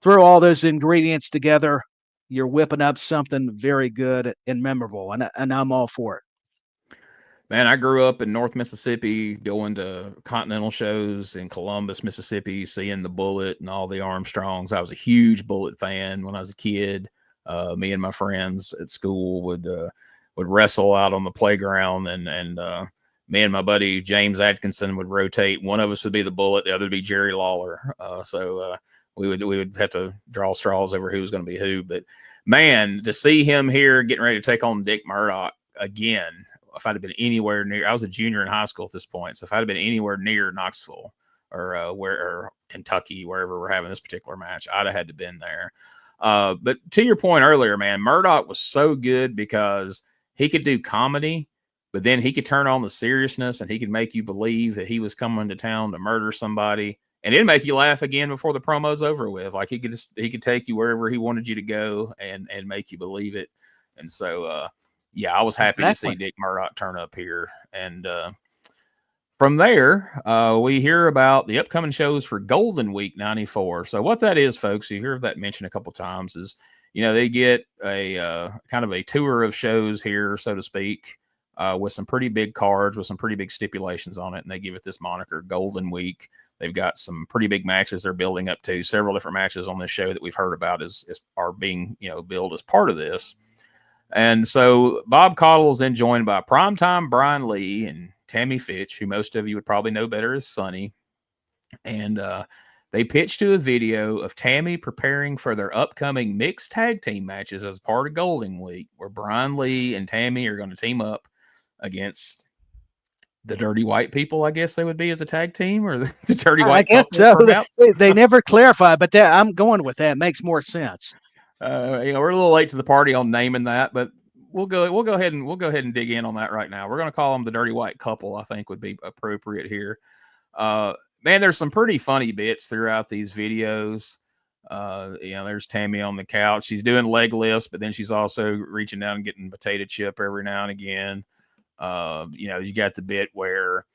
Throw all those ingredients together, you're whipping up something very good and memorable. And I'm all for it. Man, I grew up in North Mississippi, going to Continental shows in Columbus, Mississippi, seeing the Bullet and all the Armstrongs. I was a huge Bullet fan when I was a kid. Me and my friends at school would wrestle out on the playground, and me and my buddy James Atkinson would rotate. One of us would be the Bullet, the other would be Jerry Lawler. So we would have to draw straws over who was going to be who. But man, to see him here getting ready to take on Dick Murdoch again, if I'd have been anywhere near, I was a junior in high school at this point, so if I'd have been anywhere near Knoxville or Kentucky, wherever we're having this particular match, I'd have had to been there. But to your point earlier, man, Murdoch was so good because he could do comedy, but then he could turn on the seriousness and he could make you believe that he was coming to town to murder somebody, and it'd make you laugh again before the promo's over with. Like he could take you wherever he wanted you to go and make you believe it. And so, yeah, I was happy to see Dick Murdoch turn up here. And from there, we hear about the upcoming shows for Golden Week 94. So what that is, folks, you hear that mentioned a couple times, is, you know, they get a kind of a tour of shows here, so to speak, with some pretty big cards, with some pretty big stipulations on it. And they give it this moniker, Golden Week. They've got some pretty big matches they're building up to. Several different matches on this show that we've heard about are being, you know, billed as part of this. And so Bob Caudle is then joined by Primetime Brian Lee and Tammy Fytch, who most of you would probably know better as Sonny. And they pitched to a video of Tammy preparing for their upcoming mixed tag team matches as part of Golden Week, where Brian Lee and Tammy are going to team up against the Dirty White People, I guess they would be as a tag team, or the Dirty White. I guess so. They never clarify, but I'm going with that. It makes more sense. You know, we're a little late to the party on naming that, but we'll go ahead and dig in on that right now. We're going to call them the Dirty White Couple, I think would be appropriate here. Man, there's some pretty funny bits throughout these videos. You know, there's Tammy on the couch. She's doing leg lifts, but then she's also reaching down and getting potato chip every now and again. You know, you got the bit where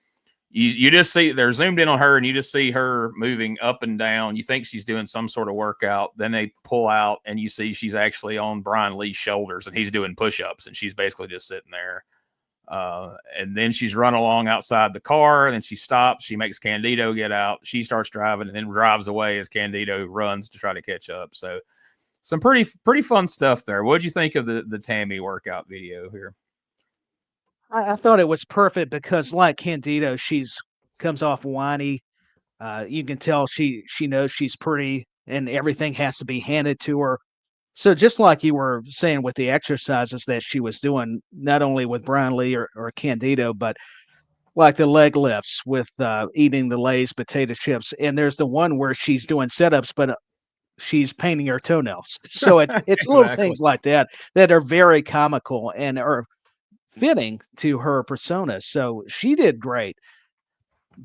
you just see they're zoomed in on her and you just see her moving up and down. You think she's doing some sort of workout. Then they pull out and you see she's actually on Brian Lee's shoulders and he's doing push-ups and she's basically just sitting there. And then she's run along outside the car, and then she stops. She makes Candido get out. She starts driving and then drives away as Candido runs to try to catch up. So some pretty fun stuff there. What did you think of the Tammy workout video here? I thought it was perfect because, like Candido, she's comes off whiny. You can tell she knows she's pretty, and everything has to be handed to her. So just like you were saying with the exercises that she was doing, not only with Brian Lee or Candido, but like the leg lifts with eating the Lay's potato chips. And there's the one where she's doing setups, but she's painting her toenails. So it's Exactly. little things like that that are very comical and are fitting to her persona. So she did great.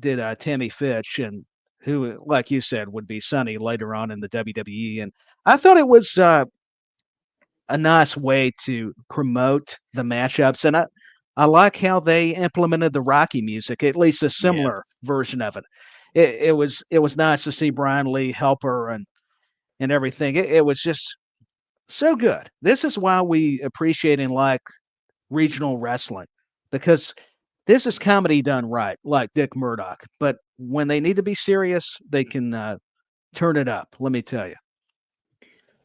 Did Tammy Fytch, and who, like you said, would be Sunny later on in the WWE. And I thought it was a nice way to promote the matchups. And I like how they implemented the Rocky music, at least a similar version of it. It was nice to see Brian Lee help her and everything. It was just so good. This is why we appreciate and like regional wrestling, because this is comedy done right, like Dick Murdoch. But when they need to be serious, they can turn it up. Let me tell you.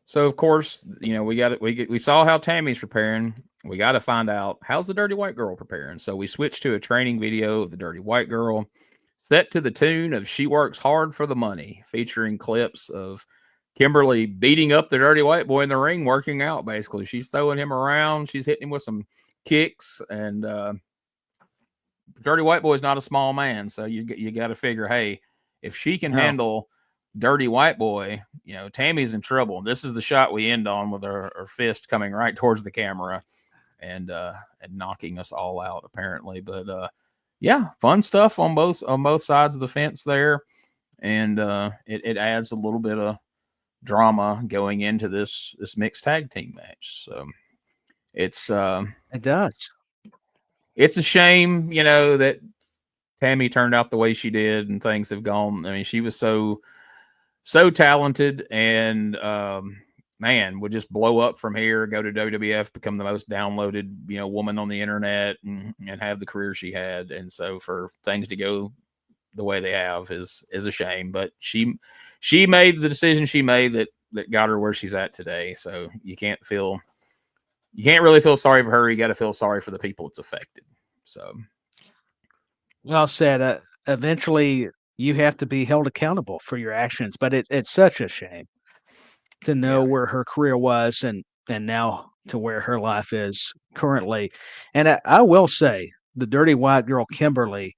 So of course, we saw how Tammy's preparing. We got to find out how's the Dirty White Girl preparing. So we switched to a training video of the Dirty White Girl, set to the tune of "She Works Hard for the Money," featuring clips of Kimberly beating up the Dirty White Boy in the ring, working out. Basically, she's throwing him around, she's hitting him with some kicks, and Dirty White Boy is not a small man, so you got to figure, hey, if she can handle Dirty White Boy, Tammy's in trouble. This is the shot we end on with her fist coming right towards the camera and knocking us all out, apparently. But yeah, fun stuff on both sides of the fence there, and it adds a little bit of drama going into this mixed tag team match. So It does. It's a shame, that Tammy turned out the way she did and things have gone. I mean, she was so talented and man, would just blow up from here, go to WWF, become the most downloaded, woman on the internet and have the career she had. And so for things to go the way they have is a shame, but she made the decision she made that got her where she's at today. So you can't really feel sorry for her. You got to feel sorry for the people it's affected. So well said. Eventually you have to be held accountable for your actions, but it's such a shame to know where her career was and now to where her life is currently. And I will say the Dirty White Girl, Kimberly,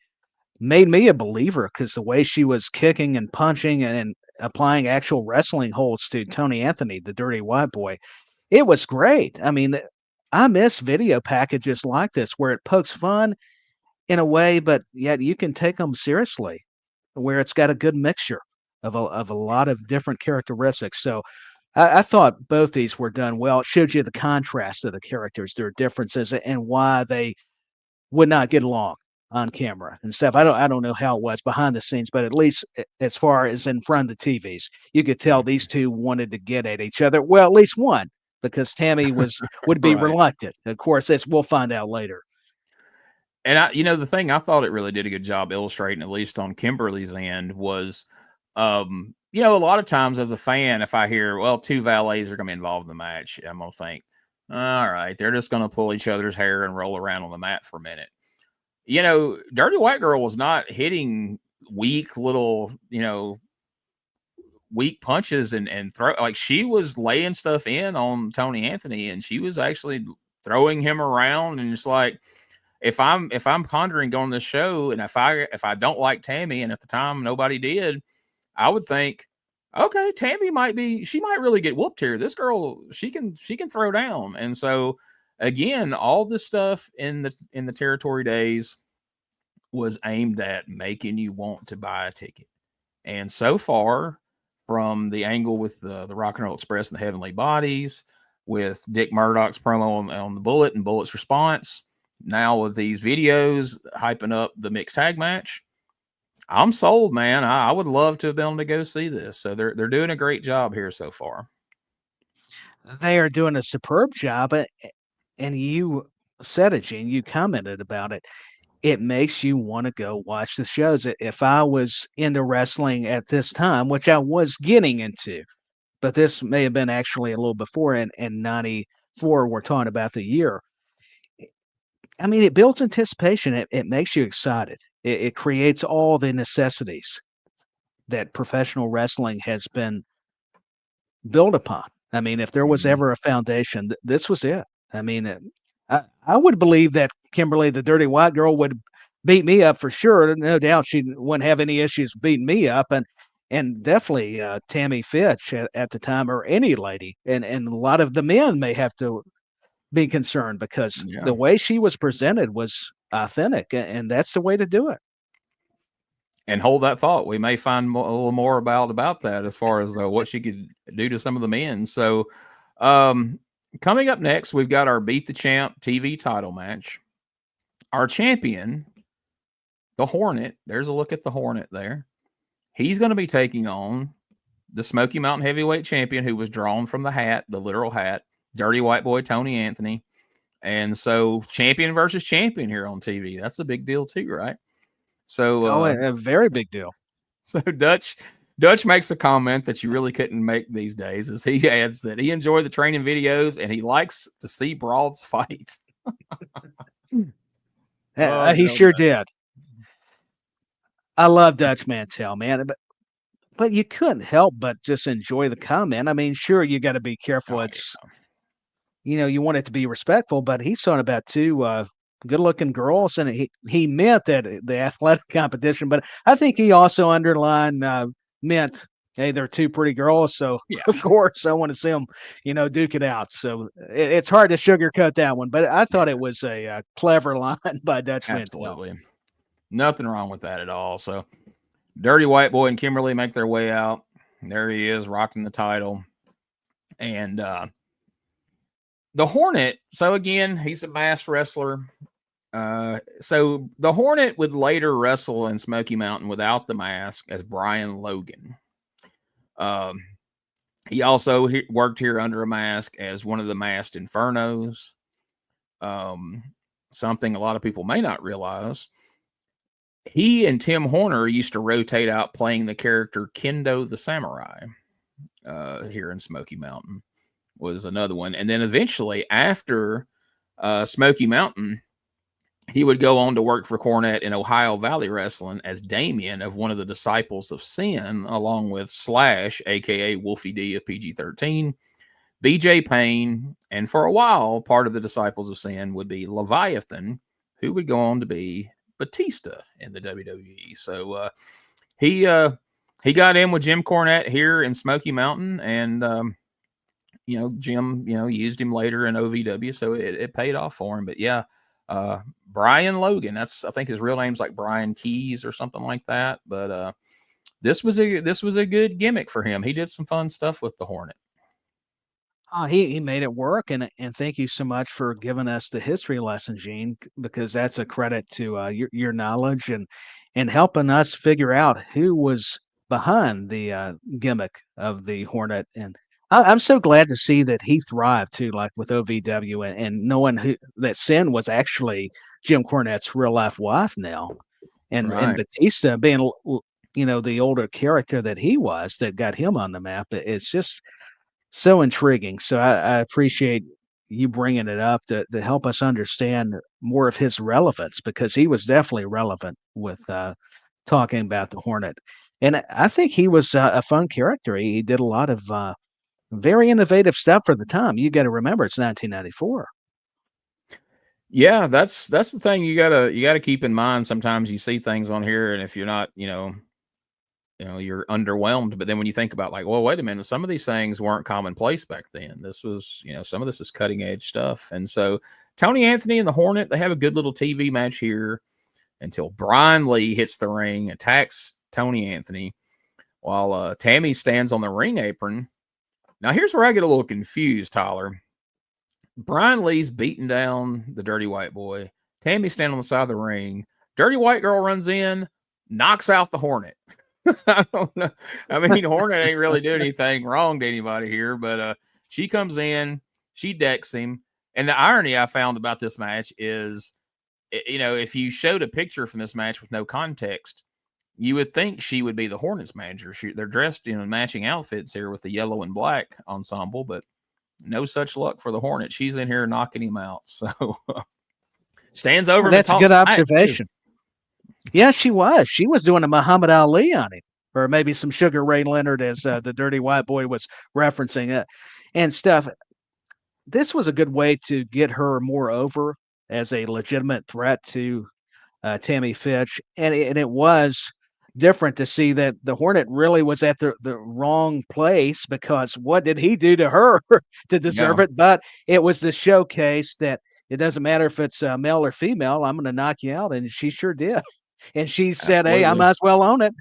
made me a believer because the way she was kicking and punching and applying actual wrestling holds to Tony Anthony, the Dirty White Boy, it was great. I mean, I miss video packages like this where it pokes fun in a way, but yet you can take them seriously, where it's got a good mixture of a lot of different characteristics. So I thought both these were done well. It showed you the contrast of the characters, their differences, and why they would not get along on camera and stuff. I don't know how it was behind the scenes, but at least as far as in front of the TVs, you could tell these two wanted to get at each other. Well, at least one, because Tammy would be reluctant. Of course, we'll find out later. And the thing I thought it really did a good job illustrating, at least on Kimberly's end, was, a lot of times as a fan, if I hear, well, two valets are going to be involved in the match, I'm going to think, all right, they're just going to pull each other's hair and roll around on the mat for a minute. Dirty White Girl was not hitting weak little, weak punches and throw, like she was laying stuff in on Tony Anthony, and she was actually throwing him around. And it's like, if I'm pondering going this show, and if I don't like Tammy, and at the time nobody did, I would think, okay, Tammy might really get whooped here. This girl, she can throw down. And so again, all this stuff in the territory days was aimed at making you want to buy a ticket. And so far, from the angle with the Rock and Roll Express and the Heavenly Bodies, with Dick Murdoch's promo on the Bullet and Bullet's response, now with these videos hyping up the mixed tag match, I'm sold, man. I would love to have been able to go see this. So they're doing a great job here so far. They are doing a superb job, and you said it, Gene. You commented about it. It makes you want to go watch the shows. If I was into wrestling at this time, which I was getting into, but this may have been actually a little before in 94, we're talking about the year. I mean, it builds anticipation. It makes you excited. It creates all the necessities that professional wrestling has been built upon. I mean, if there was ever a foundation, this was it. I mean, I would believe that Kimberly, the Dirty White Girl, would beat me up for sure. No doubt she wouldn't have any issues beating me up, and definitely Tammy Fytch at the time, or any lady, and a lot of the men may have to be concerned because the way she was presented was authentic, and that's the way to do it. And hold that thought. We may find a little more about that as far as what she could do to some of the men. So coming up next, we've got our Beat the Champ TV title match. Our champion, the Hornet, there's a look at the Hornet there. He's going to be taking on the Smoky Mountain Heavyweight Champion, who was drawn from the hat, the literal hat, Dirty White Boy Tony Anthony. And so champion versus champion here on TV. That's a big deal too, right? So a very big deal. So Dutch makes a comment that you really couldn't make these days, as he adds that he enjoyed the training videos and he likes to see broads fight. He sure did. I love Dutch Mantell, man, but you couldn't help but just enjoy the comment. I mean, sure, you got to be careful. You want it to be respectful, but he's talking about two good-looking girls, and he meant that the athletic competition, but I think he also underlined meant, hey, they're two pretty girls, so of course I want to see them, duke it out. So it's hard to sugarcoat that one, but I thought it was a clever line by Dutch Mantell. Absolutely. Nothing wrong with that at all. So Dirty White Boy and Kimberly make their way out. There he is, rocking the title. And the Hornet, so again, he's a masked wrestler. So the Hornet would later wrestle in Smoky Mountain without the mask as Brian Logan. He also worked here under a mask as one of the Masked Infernos. Something a lot of people may not realize. He and Tim Horner used to rotate out playing the character Kendo the Samurai here in Smoky Mountain was another one. And then eventually after Smoky Mountain, he would go on to work for Cornette in Ohio Valley Wrestling as Damien of one of the Disciples of Sin, along with Slash, a.k.a. Wolfie D of PG-13, BJ Payne, and for a while, part of the Disciples of Sin would be Leviathan, who would go on to be Batista in the WWE. So he got in with Jim Cornette here in Smoky Mountain, and Jim used him later in OVW, so it paid off for him. But Brian Logan, I think his real name's like Brian Keys or something like that. But this was a good gimmick for him. He did some fun stuff with the Hornet. He made it work, and thank you so much for giving us the history lesson, Gene, because that's a credit to your knowledge and helping us figure out who was behind the gimmick of the Hornet. And I'm so glad to see that he thrived too, like with OVW, and knowing that Sin was actually Jim Cornette's real life wife now, and Batista being the older character that he was that got him on the map. It's just so intriguing. So I appreciate you bringing it up to help us understand more of his relevance, because he was definitely relevant with talking about the Hornet. And I think he was a fun character. He did a lot of very innovative stuff for the time. You got to remember, it's 1994. Yeah, that's the thing you gotta keep in mind. Sometimes you see things on here, and if you're not, you're underwhelmed. But then when you think about like, well, wait a minute, some of these things weren't commonplace back then. This was, some of this is cutting edge stuff. And so Tony Anthony and the Hornet, they have a good little TV match here until Brian Lee hits the ring, attacks Tony Anthony, while Tammy stands on the ring apron. Now here's where I get a little confused, Tyler. Brian Lee's beating down the Dirty White Boy. Tammy's standing on the side of the ring. Dirty White Girl runs in, knocks out the Hornet. I don't know. I mean, Hornet ain't really doing anything wrong to anybody here, but she comes in, she decks him, And the irony I found about this match is, if you showed a picture from this match with no context, you would think she would be the Hornets manager. They're dressed in matching outfits here with the yellow and black ensemble, but no such luck for the Hornets. She's in here knocking him out. So stands over. That's a good observation. Yeah, she was. She was doing a Muhammad Ali on him, or maybe some Sugar Ray Leonard, as the Dirty White Boy was referencing it and stuff. This was a good way to get her more over as a legitimate threat to Tammy Fytch, and it was different to see that the Hornet really was at the wrong place, because what did he do to her to deserve it? But it was the showcase that it doesn't matter if it's male or female, I'm going to knock you out, and she sure did. And she said, Absolutely. "Hey, I might as well own it.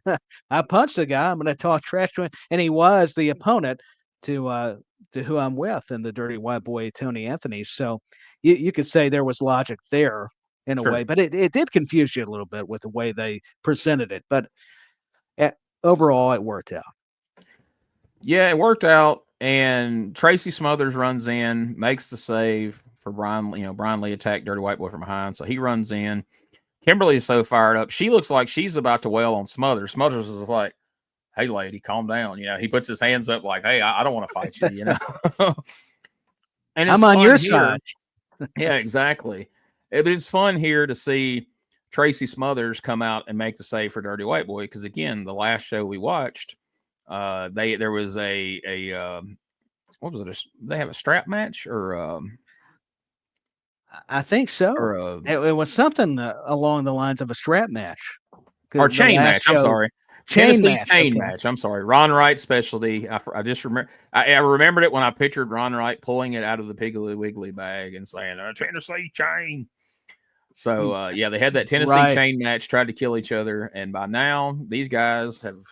I punched the guy. I'm going to talk trash to him." And he was the opponent to who I'm with, and the Dirty White Boy, Tony Anthony. So you could say there was logic there in a way, but it did confuse you a little bit with the way they presented it. But overall, it worked out. Yeah, it worked out. And Tracy Smothers runs in, makes the save for Brian. Brian Lee attacked Dirty White Boy from behind, so he runs in. Kimberly is so fired up. She looks like she's about to wail on Smothers. Smothers is like, "Hey, lady, calm down." He puts his hands up like, "Hey, I don't want to fight you." And I'm on your side. Yeah, exactly. It's fun here to see Tracy Smothers come out and make the save for Dirty White Boy, because again, the last show we watched, there was a what was it? They have a strap match or I think so. Or it was something along the lines of a strap match or chain match. I'm sorry. Chain match. I'm sorry. Ron Wright specialty. I just remember. I remembered it when I pictured Ron Wright pulling it out of the Piggly Wiggly bag and saying Tennessee chain. So they had that Tennessee chain match, tried to kill each other, and by now these guys have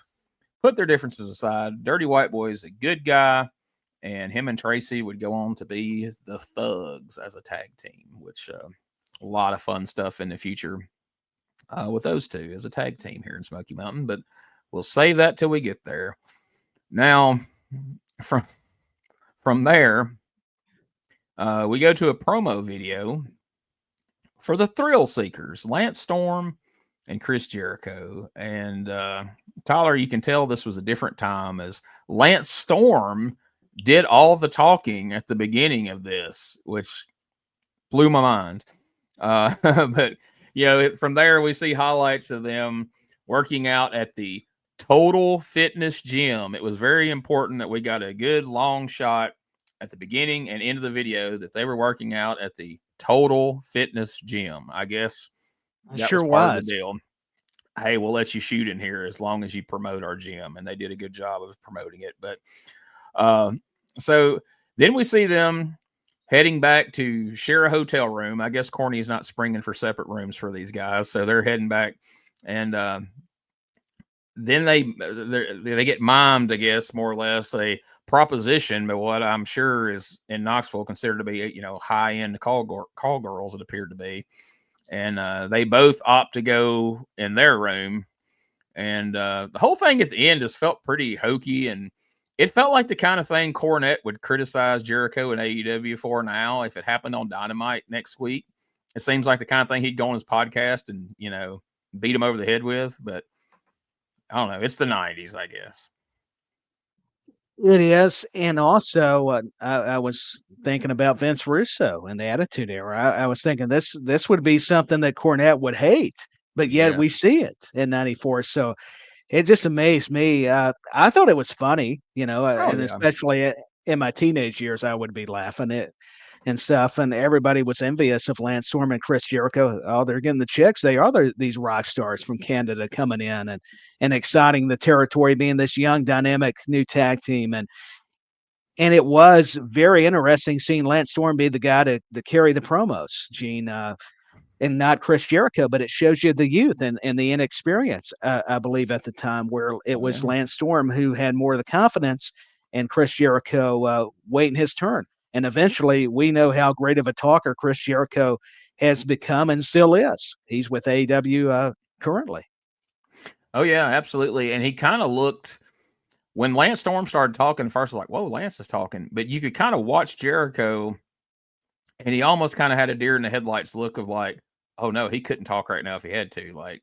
put their differences aside. Dirty White Boy is a good guy, and him and Tracy would go on to be the Thugs as a tag team, which a lot of fun stuff in the future with those two as a tag team here in Smoky Mountain. But we'll save that till we get there. Now, from there, we go to a promo video for the Thrill Seekers, Lance Storm and Chris Jericho. And Tyler, you can tell this was a different time, as Lance Storm did all the talking at the beginning of this, which blew my mind. But from there we see highlights of them working out at the Total Fitness Gym. It was very important that we got a good long shot at the beginning and end of the video that they were working out at the Total Fitness Gym. I guess that sure was part was of the deal. Hey, we'll let you shoot in here as long as you promote our gym. And they did a good job of promoting it. But so then we see them heading back to share a hotel room. I guess Corny's not springing for separate rooms for these guys. So they're heading back. And then they get mimed, I guess, more or less, a proposition, but what I'm sure is in Knoxville considered to be, high-end call girls, it appeared to be. And they both opt to go in their room. And the whole thing at the end just felt pretty hokey, and it felt like the kind of thing Cornette would criticize Jericho and AEW for now if it happened on Dynamite next week. It seems like the kind of thing he'd go on his podcast and, beat him over the head with. But I don't know. It's the 90s, I guess. It is. And also, I was thinking about Vince Russo and the Attitude Era. I was thinking this would be something that Cornette would hate, but yet we see it in 94. So it just amazed me. I thought it was funny, especially in my teenage years, I would be laughing it and stuff. And everybody was envious of Lance Storm and Chris Jericho. Oh, they're getting the chicks. They are these rock stars from Canada coming in and exciting the territory, being this young, dynamic new tag team. And it was very interesting seeing Lance Storm be the guy to carry the promos, Gene, and not Chris Jericho, but it shows you the youth and the inexperience, I believe, at the time, where it was Lance Storm who had more of the confidence and Chris Jericho waiting his turn. And eventually we know how great of a talker Chris Jericho has become and still is. He's with AEW currently. Oh, yeah, absolutely. And he kind of looked, when Lance Storm started talking, first like, whoa, Lance is talking. But you could kind of watch Jericho And he almost kind of had a deer in the headlights look of like, oh no, he couldn't talk right now if he had to. Like,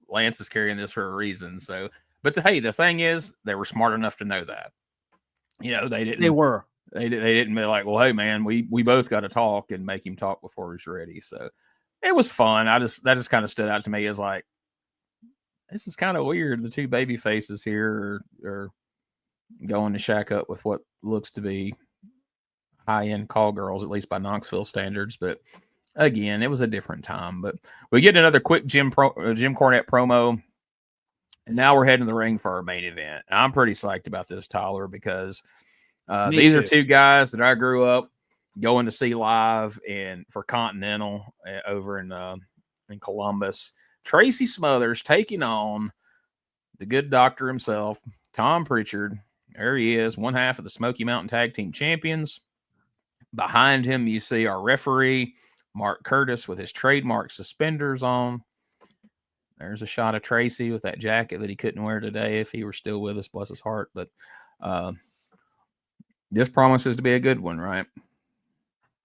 Lance is carrying this for a reason. So, but hey, the thing is, they were smart enough to know that. You know, they didn't. They were. They didn't be like, well, hey man, we both got to talk and make him talk before he's ready. So it was fun. That just kind of stood out to me as like, this is kind of weird. The two baby faces here are going to shack up with what looks to be high-end call girls, at least by Knoxville standards. But again, it was a different time. But we get another quick Jim Cornette promo, and now we're heading to the ring for our main event. And I'm pretty psyched about this, Tyler, because these are two guys that I grew up going to see live and for Continental over in Columbus. Tracy Smothers taking on the good doctor himself, Tom Prichard. There he is, one half of the Smoky Mountain Tag Team Champions. Behind him, you see our referee, Mark Curtis, with his trademark suspenders on. There's a shot of Tracy with that jacket that he couldn't wear today if he were still with us, bless his heart. But this promises to be a good one, right?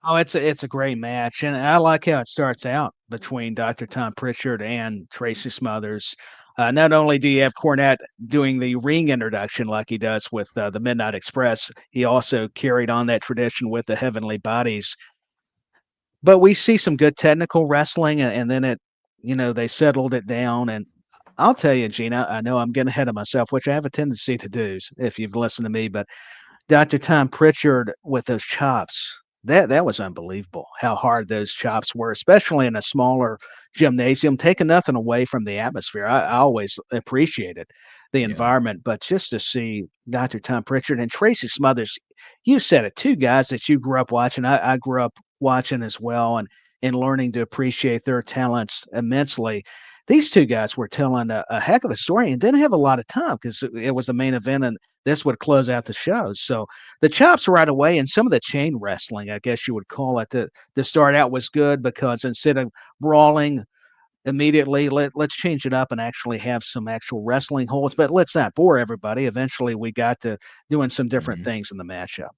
Oh, it's a great match, and I like how it starts out between Dr. Tom Prichard and Tracy Smothers. Not only do you have Cornette doing the ring introduction like he does with the Midnight Express, he also carried on that tradition with the Heavenly Bodies. But we see some good technical wrestling, and then they settled it down. And I'll tell you, Gina, I know I'm getting ahead of myself, which I have a tendency to do if you've listened to me, but Dr. Tom Prichard with those chops, that was unbelievable how hard those chops were, especially in a smaller gymnasium, taking nothing away from the atmosphere. I always appreciated the environment, but just to see Dr. Tom Prichard and Tracy Smothers, you said it, two guys that you grew up watching. I grew up watching as well and learning to appreciate their talents immensely. These two guys were telling a heck of a story and didn't have a lot of time because it was the main event and this would close out the show. So the chops right away and some of the chain wrestling, I guess you would call it, to start out was good because instead of brawling immediately, let's change it up and actually have some actual wrestling holds. But let's not bore everybody. Eventually, we got to doing some different things in the matchup.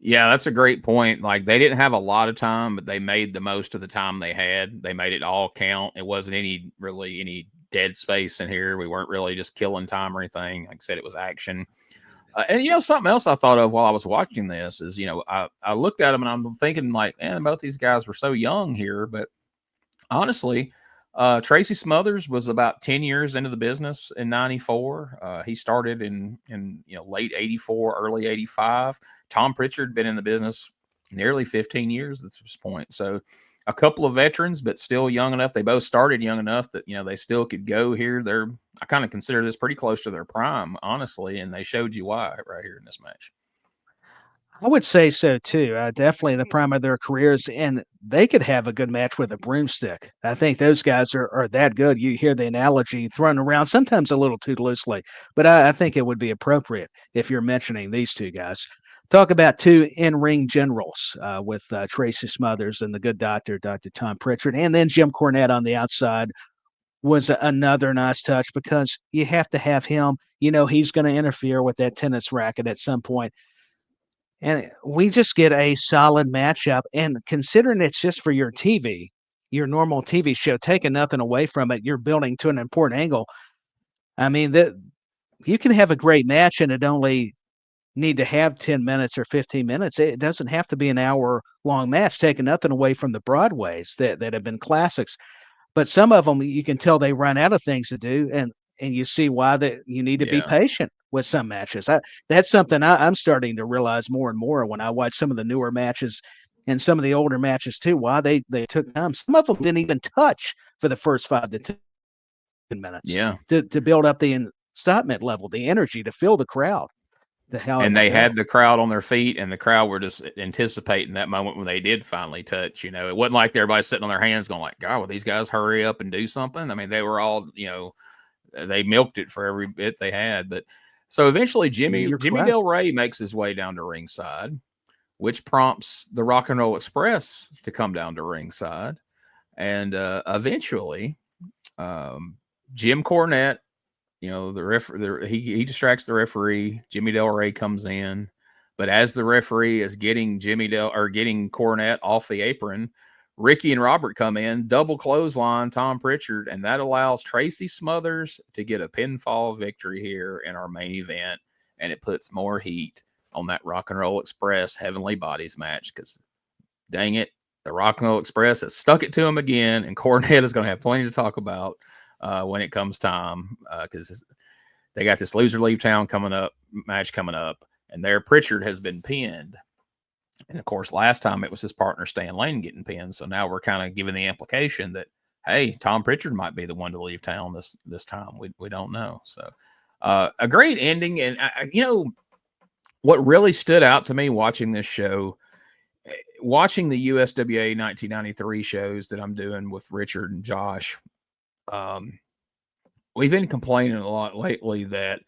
Yeah, that's a great point. Like, they didn't have a lot of time, but they made the most of the time they had. They made it all count. It wasn't any dead space in here. We weren't really just killing time or anything. Like I said, it was action. And something else I thought of while I was watching this is, I looked at them and I'm thinking like, man, both these guys were so young here. But honestly, Tracy Smothers was about 10 years into the business in 94. He started in late 84, early 85. Tom Prichard been in the business nearly 15 years at this point. So a couple of veterans, but still young enough. They both started young enough that, they still could go here. I kind of consider this pretty close to their prime, honestly. And they showed you why right here in this match. I would say so too. Definitely the prime of their careers, and they could have a good match with a broomstick. I think those guys are that good. You hear the analogy thrown around, sometimes a little too loosely, but I think it would be appropriate if you're mentioning these two guys. Talk about two in-ring generals with Tracy Smothers and the good doctor, Dr. Tom Prichard, and then Jim Cornette on the outside was another nice touch because you have to have him. He's going to interfere with that tennis racket at some point. And we just get a solid matchup. And considering it's just for your TV, your normal TV show, taking nothing away from it, you're building to an important angle. I mean, you can have a great match and it only need to have 10 minutes or 15 minutes. It doesn't have to be an hour-long match, taking nothing away from the Broadways that have been classics. But some of them, you can tell they run out of things to do, and you see why you need to be patient with some matches. That's something I'm starting to realize more and more when I watch some of the newer matches and some of the older matches too, why they took time. Some of them didn't even touch for the first 5 to 10 minutes to build up the excitement level, the energy, to fill the crowd. And they had the crowd on their feet, and the crowd were just anticipating that moment when they did finally touch. It wasn't like everybody sitting on their hands going like, God, will these guys hurry up and do something? I mean, they were all, they milked it for every bit they had. But so eventually Jimmy Del Rey makes his way down to ringside, which prompts the Rock and Roll Express to come down to ringside. And eventually Jim Cornette, he distracts the referee. Jimmy Del Rey comes in, But as the referee is getting getting Cornette off the apron, Ricky and Robert come in, double clothesline Tom Prichard, and that allows Tracy Smothers to get a pinfall victory here in our main event, and it puts more heat on that Rock and Roll Express Heavenly Bodies match because, dang it, the Rock and Roll Express has stuck it to him again, and Cornette is going to have plenty to talk about when it comes time because they got this Loser Leave Town match coming up, and there Prichard has been pinned. And of course, last time it was his partner Stan Lane getting pinned. So now we're kind of giving the implication that, hey, Tom Prichard might be the one to leave town this time. We don't know. So a great ending. And what really stood out to me watching this show, watching the USWA 1993 shows that I'm doing with Richard and Josh, we've been complaining a lot lately that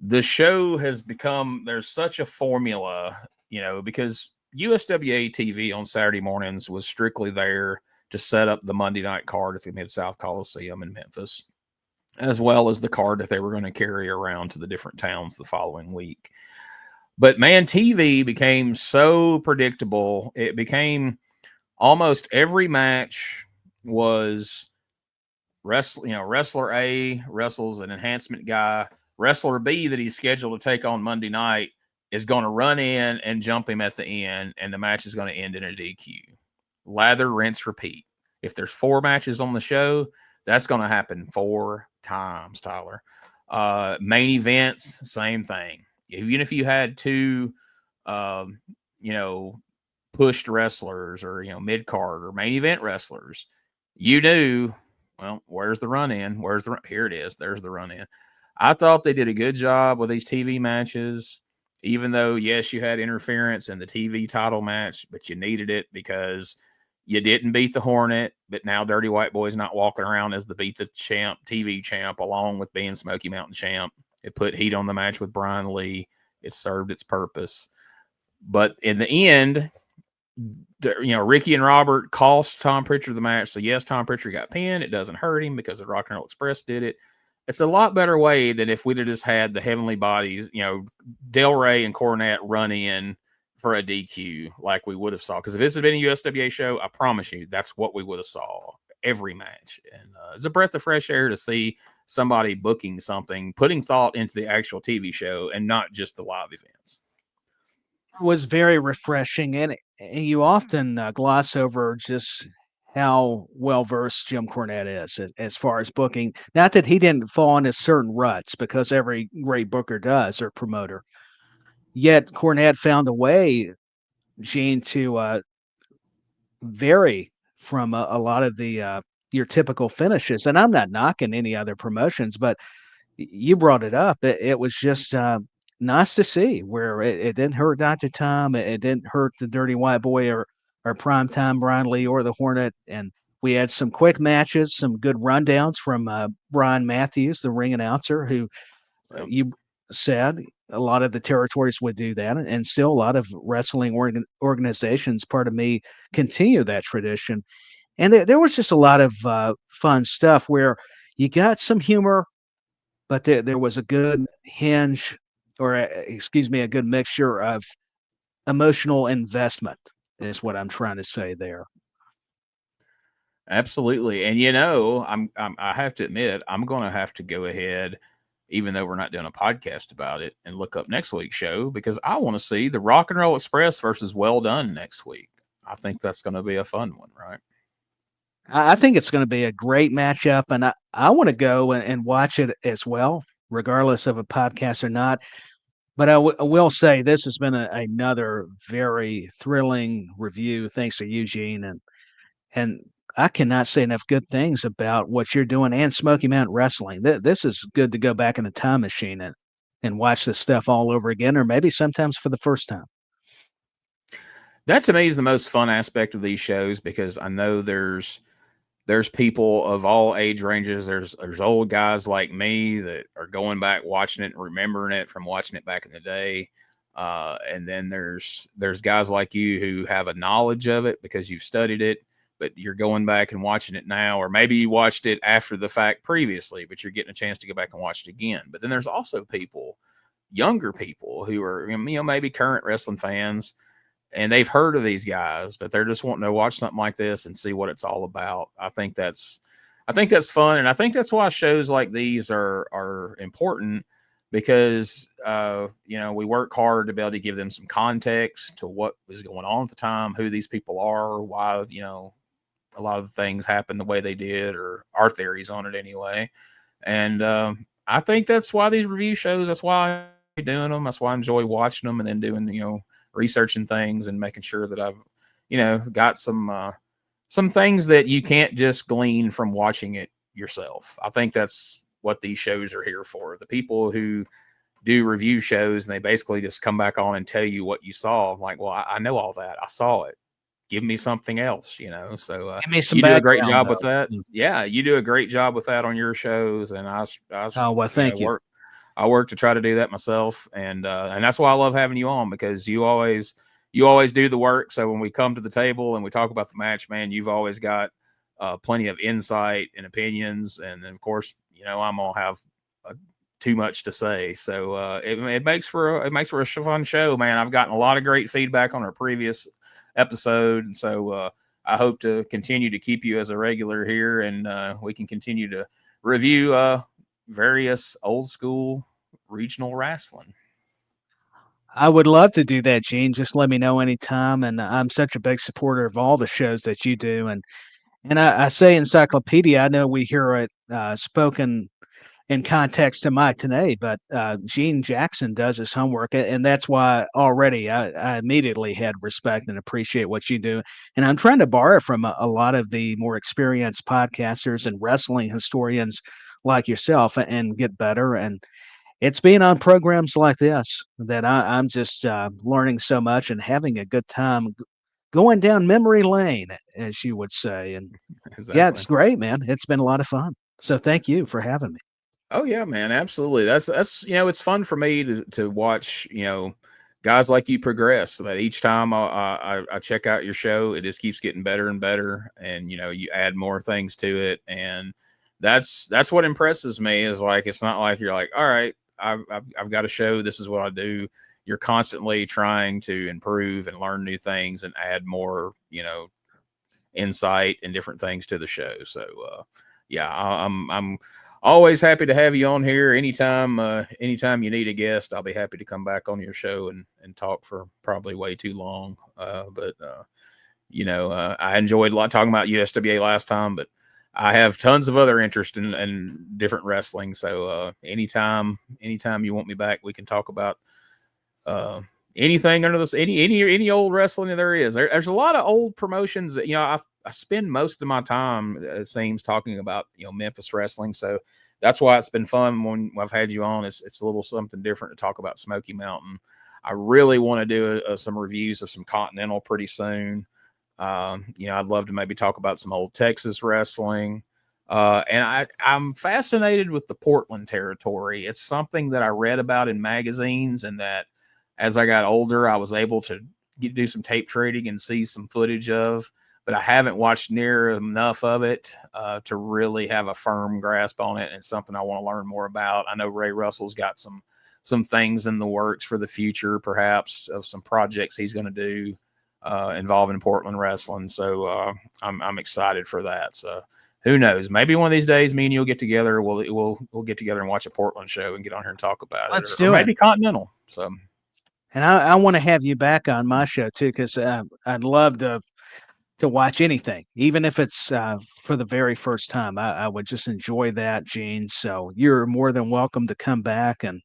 the show has become, there's such a formula, because USWA TV on Saturday mornings was strictly there to set up the Monday night card at the Mid-South Coliseum in Memphis, as well as the card that they were going to carry around to the different towns the following week. But man, TV became so predictable. It became almost every match was wrestler A wrestles an enhancement guy. Wrestler B that he's scheduled to take on Monday night is going to run in and jump him at the end, and the match is going to end in a DQ. Lather, rinse, repeat. If there's 4 matches on the show, that's going to happen 4 times, Tyler. Main events, same thing. Even if you had 2, pushed wrestlers or, mid-card or main event wrestlers, you knew, well, where's the run-in? Here it is. There's the run-in. I thought they did a good job with these TV matches. Even though, yes, you had interference in the TV title match, but you needed it because you didn't beat the Hornet, but now Dirty White Boy's not walking around as the Beat the Champ TV champ along with being Smoky Mountain champ. It put heat on the match with Brian Lee. It served its purpose. But in the end, Ricky and Robert cost Tom Prichard the match. So, yes, Tom Prichard got pinned. It doesn't hurt him because the Rock and Roll Express did it. It's a lot better way than if we'd have just had the Heavenly Bodies, Del Rey and Cornette run in for a DQ like we would have saw. Because if this had been a USWA show, I promise you that's what we would have saw every match. And it's a breath of fresh air to see somebody booking something, putting thought into the actual TV show and not just the live events. It was very refreshing, and you often gloss over just how well-versed Jim Cornette is as far as booking. Not that he didn't fall into certain ruts, because every great booker does, or promoter. Yet Cornette found a way, Gene, to vary from a lot of the your typical finishes. And I'm not knocking any other promotions, but you brought it up. It was just nice to see where it didn't hurt Dr. Tom. It didn't hurt the Dirty White Boy or Primetime Brian Lee or the Hornet. And we had some quick matches, some good rundowns from Brian Matthews, the ring announcer, who you said a lot of the territories would do that. And still a lot of wrestling organizations, pardon me, continue that tradition. And there was just a lot of fun stuff where you got some humor, but there was a good hinge, or a good mixture of emotional investment is what I'm trying to say there. Absolutely. And, I have to admit, I'm going to have to go ahead, even though we're not doing a podcast about it, and look up next week's show because I want to see the Rock and Roll Express versus Well Done next week. I think that's going to be a fun one, right? I think it's going to be a great matchup, and I want to go and watch it as well, regardless of a podcast or not. But I will say this has been another very thrilling review, thanks to Eugene, and I cannot say enough good things about what you're doing and Smoky Mountain Wrestling. This is good to go back in the time machine and watch this stuff all over again, or maybe sometimes for the first time. That to me is the most fun aspect of these shows because I know there's people of all age ranges. There's old guys like me that are going back, watching it and remembering it from watching it back in the day. And then there's guys like you who have a knowledge of it because you've studied it, but you're going back and watching it now, or maybe you watched it after the fact previously, but you're getting a chance to go back and watch it again. But then there's also people, younger people who are, maybe current wrestling fans, and they've heard of these guys, but they're just wanting to watch something like this and see what it's all about. I think that's fun. And I think that's why shows like these are important, because, we work hard to be able to give them some context to what was going on at the time, who these people are, why, a lot of things happened the way they did, or our theories on it anyway. And I think that's why these review shows, that's why I'm doing them. That's why I enjoy watching them and then doing, researching things and making sure that I've, got some things that you can't just glean from watching it yourself. I think that's what these shows are here for. The people who do review shows and they basically just come back on and tell you what you saw. I'm like, well, I know all that. I saw it. Give me something else, So Give me some you do a great job though. with that. Yeah, you do a great job with that on your shows, and thank you. I work to try to do that myself, and that's why I love having you on, because you always do the work. So when we come to the table and we talk about the match, man, you've always got plenty of insight and opinions, and then of course, I'm gonna have too much to say. So it makes for a fun show, man. I've gotten a lot of great feedback on our previous episode, and so I hope to continue to keep you as a regular here, and we can continue to review various old school regional wrestling. I would love to do that, Gene. Just let me know anytime. And I'm such a big supporter of all the shows that you do. And I say encyclopedia. I know we hear it spoken in context to Mike today, but Gene Jackson does his homework, and that's why already I immediately had respect and appreciate what you do. And I'm trying to borrow from a lot of the more experienced podcasters and wrestling historians like yourself and get better. And it's being on programs like this that I'm just learning so much and having a good time going down memory lane, as you would say. And Exactly. Yeah, it's great, man. It's been a lot of fun. So thank you for having me. Oh yeah, man, absolutely. That's it's fun for me to watch guys like you progress. So that each time I check out your show, it just keeps getting better and better, and you add more things to it, and that's what impresses me. Is like, it's not like you're like, all right, I've got a show, this is what I do. You're constantly trying to improve and learn new things and add more insight and different things to the show. So yeah, I'm always happy to have you on here. Anytime you need a guest, I'll be happy to come back on your show and talk for probably way too long. But I enjoyed a lot talking about USWA last time, but I have tons of other interest in different wrestling. So anytime you want me back, we can talk about anything under this, any old wrestling there is. There's a lot of old promotions that, I spend most of my time, it seems, talking about, Memphis wrestling. So that's why it's been fun when I've had you on. It's a little something different to talk about Smoky Mountain. I really want to do some reviews of some Continental pretty soon. I'd love to maybe talk about some old Texas wrestling. And I'm fascinated with the Portland territory. It's something that I read about in magazines, and that as I got older, I was able to do some tape trading and see some footage of, but I haven't watched near enough of it to really have a firm grasp on it. And it's something I want to learn more about. I know Ray Russell's got some things in the works for the future, perhaps, of some projects he's going to do involving Portland wrestling. So I'm excited for that. So who knows? Maybe one of these days, me and you'll get together. We'll get together and watch a Portland show and get on here and talk about it. Let's do it. Maybe Continental. So, and I want to have you back on my show too, because I'd love to watch anything, even if it's for the very first time. I would just enjoy that, Gene. So you're more than welcome to come back, and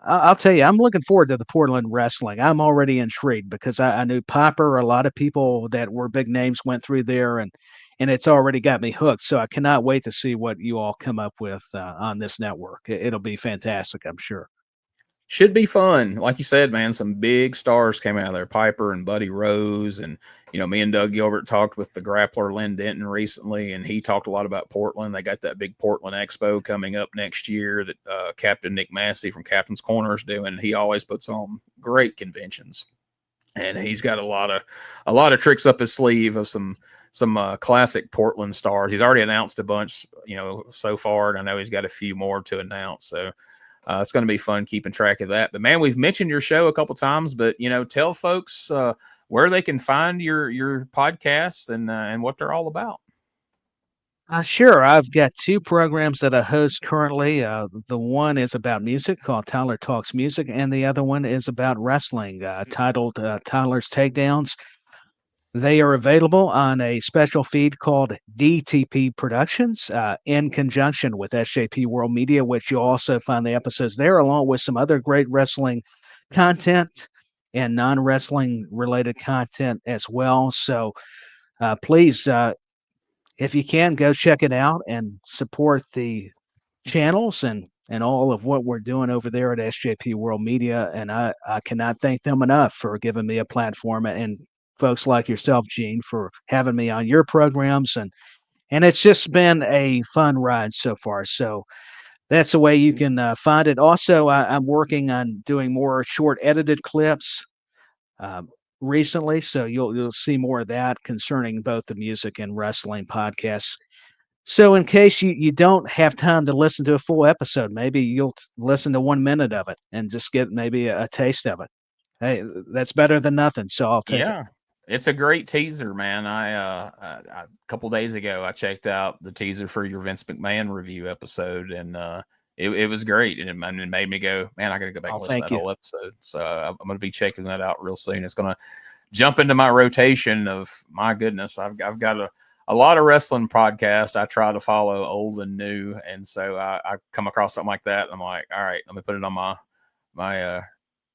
I'll tell you, I'm looking forward to the Portland wrestling. I'm already intrigued because I knew Piper, a lot of people that were big names went through there, and it's already got me hooked. So I cannot wait to see what you all come up with on this network. It'll be fantastic, I'm sure. Should be fun. Like you said, man, some big stars came out of there. Piper and Buddy Rose. And, me and Doug Gilbert talked with the grappler Lynn Denton recently, and he talked a lot about Portland. They got that big Portland Expo coming up next year that Captain Nick Massey from Captain's Corner is doing. He always puts on great conventions, and he's got a lot of tricks up his sleeve of some classic Portland stars. He's already announced a bunch, so far, and I know he's got a few more to announce. So it's going to be fun keeping track of that. But man, we've mentioned your show a couple times, but tell folks where they can find your podcasts and what they're all about. Sure. I've got two programs that I host currently. The one is about music called Tyler Talks Music, and the other one is about wrestling titled Tyler's Takedowns. They are available on a special feed called DTP Productions in conjunction with SJP World Media, which you'll also find the episodes there, along with some other great wrestling content and non-wrestling related content as well. So please, if you can, go check it out and support the channels and all of what we're doing over there at SJP World Media. And I cannot thank them enough for giving me a platform, and folks like yourself, Gene, for having me on your programs. And it's just been a fun ride so far. So that's the way you can find it. Also, I'm working on doing more short edited clips recently, so you'll see more of that concerning both the music and wrestling podcasts. So in case you don't have time to listen to a full episode, maybe you'll listen to 1 minute of it and just get maybe a taste of it. Hey, that's better than nothing, so I'll take it. It's a great teaser, man. A couple days ago, I checked out the teaser for your Vince McMahon review episode, and it was great. And it made me go, man, I got to go back and listen to that whole episode. So I'm going to be checking that out real soon. It's going to jump into my rotation of, my goodness, I've got a lot of wrestling podcasts I try to follow, old and new. And so I come across something like that. And I'm like, all right, let me put it on my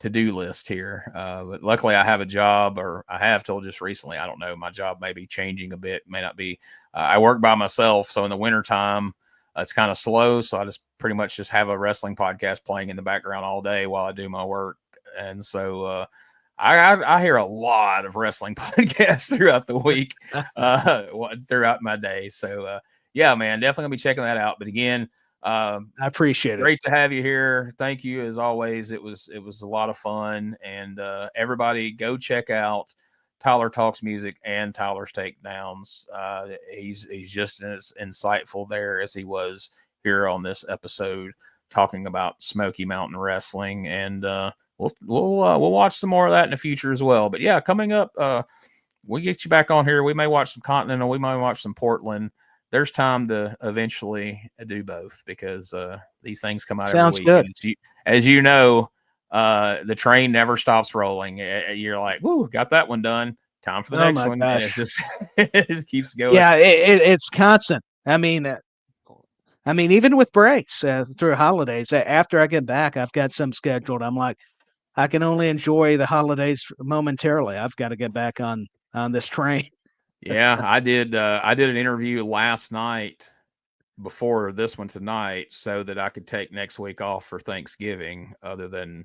to-do list here. But luckily I have a job, or I have till just recently. I don't know. My job may be changing a bit, may not be. I work by myself. So in the wintertime, it's kind of slow. So I just pretty much just have a wrestling podcast playing in the background all day while I do my work. And so I hear a lot of wrestling podcasts throughout the week, throughout my day. So yeah, man, definitely gonna be checking that out. But again, I appreciate it. Great to have you here. Thank you as always. It was a lot of fun, and everybody go check out Tyler Talks Music and Tyler's Takedowns. He's just as insightful there as he was here on this episode talking about Smoky Mountain Wrestling, and we'll watch some more of that in the future as well. But yeah, coming up, we'll get you back on here. We may watch some Continental, we might watch some Portland. There's time to eventually do both, because these things come out Sounds every week. good. As you know, the train never stops rolling. You're like, woo, got that one done. Time for the next one. And it just it keeps going. Yeah, it's constant. I mean, even with breaks through holidays, after I get back, I've got some scheduled. I'm like, I can only enjoy the holidays momentarily. I've got to get back on this train. Yeah, I did an interview last night before this one tonight, so that I could take next week off for Thanksgiving, other than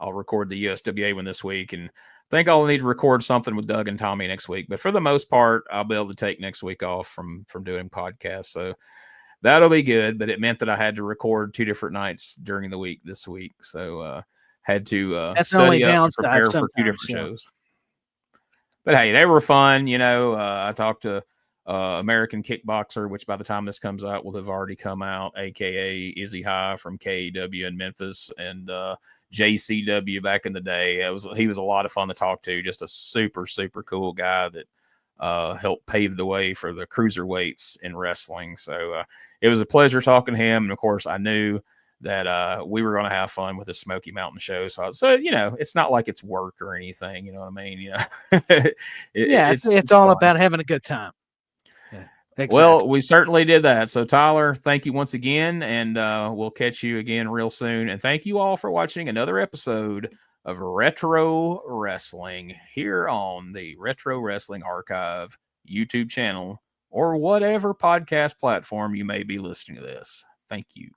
I'll record the USWA one this week, and I think I'll need to record something with Doug and Tommy next week. But for the most part, I'll be able to take next week off from doing podcasts. So that'll be good. But it meant that I had to record 2 different nights during the week this week. So had to study up and prepare for 2 different shows. But hey, they were fun. I talked to American Kickboxer, which by the time this comes out will have already come out, a.k.a. Izzy High from KAW in Memphis, and JCW back in the day. He was a lot of fun to talk to, just a super, super cool guy that helped pave the way for the cruiserweights in wrestling. So it was a pleasure talking to him. And, of course, I knew that we were going to have fun with the Smoky Mountain show. So it's not like it's work or anything. You know what I mean? It's all fun. about having a good time. Yeah, exactly. Well, we certainly did that. So Tyler, thank you once again, and we'll catch you again real soon. And thank you all for watching another episode of Retro Wrestling here on the Retro Wrestling Archive YouTube channel, or whatever podcast platform you may be listening to this. Thank you.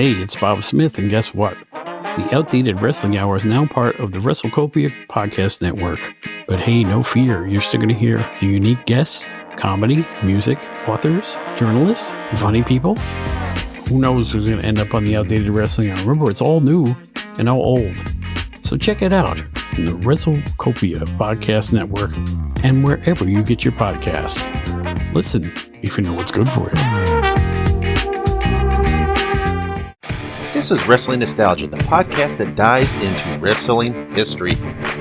Hey, it's Bob Smith, and guess what? The Outdated Wrestling Hour is now part of the Wrestlecopia Podcast Network. But hey, no fear, you're still going to hear the unique guests, comedy, music, authors, journalists, funny people. Who knows who's going to end up on the Outdated Wrestling Hour? Remember, it's all new and all old. So check it out in the Wrestlecopia Podcast Network and wherever you get your podcasts. Listen if you know what's good for you. This is Wrestling Nostalgia, the podcast that dives into wrestling history.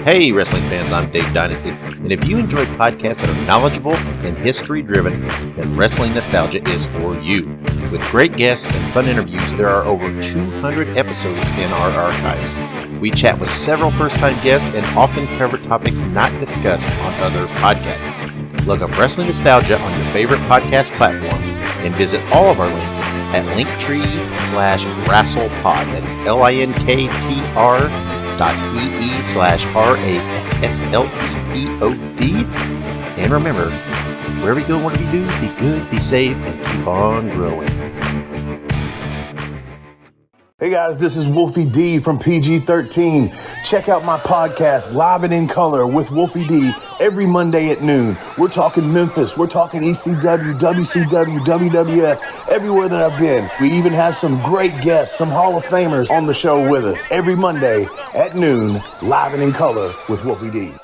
Hey, wrestling fans, I'm Dave Dynasty, and if you enjoy podcasts that are knowledgeable and history-driven, then Wrestling Nostalgia is for you. With great guests and fun interviews, there are over 200 episodes in our archives. We chat with several first-time guests and often cover topics not discussed on other podcasts. Look up Wrestling Nostalgia on your favorite podcast platform and visit all of our links at linktree/wrestlepod. That is linktr.ee/RASSLEPOD. And remember, wherever you go and whatever you do, be good, be safe, and keep on growing. Hey guys, this is Wolfie D from PG-13. Check out my podcast, Live and in Color with Wolfie D, every Monday at noon. We're talking Memphis, we're talking ECW, WCW, WWF, everywhere that I've been. We even have some great guests, some Hall of Famers on the show with us. Every Monday at noon, Live and in Color with Wolfie D.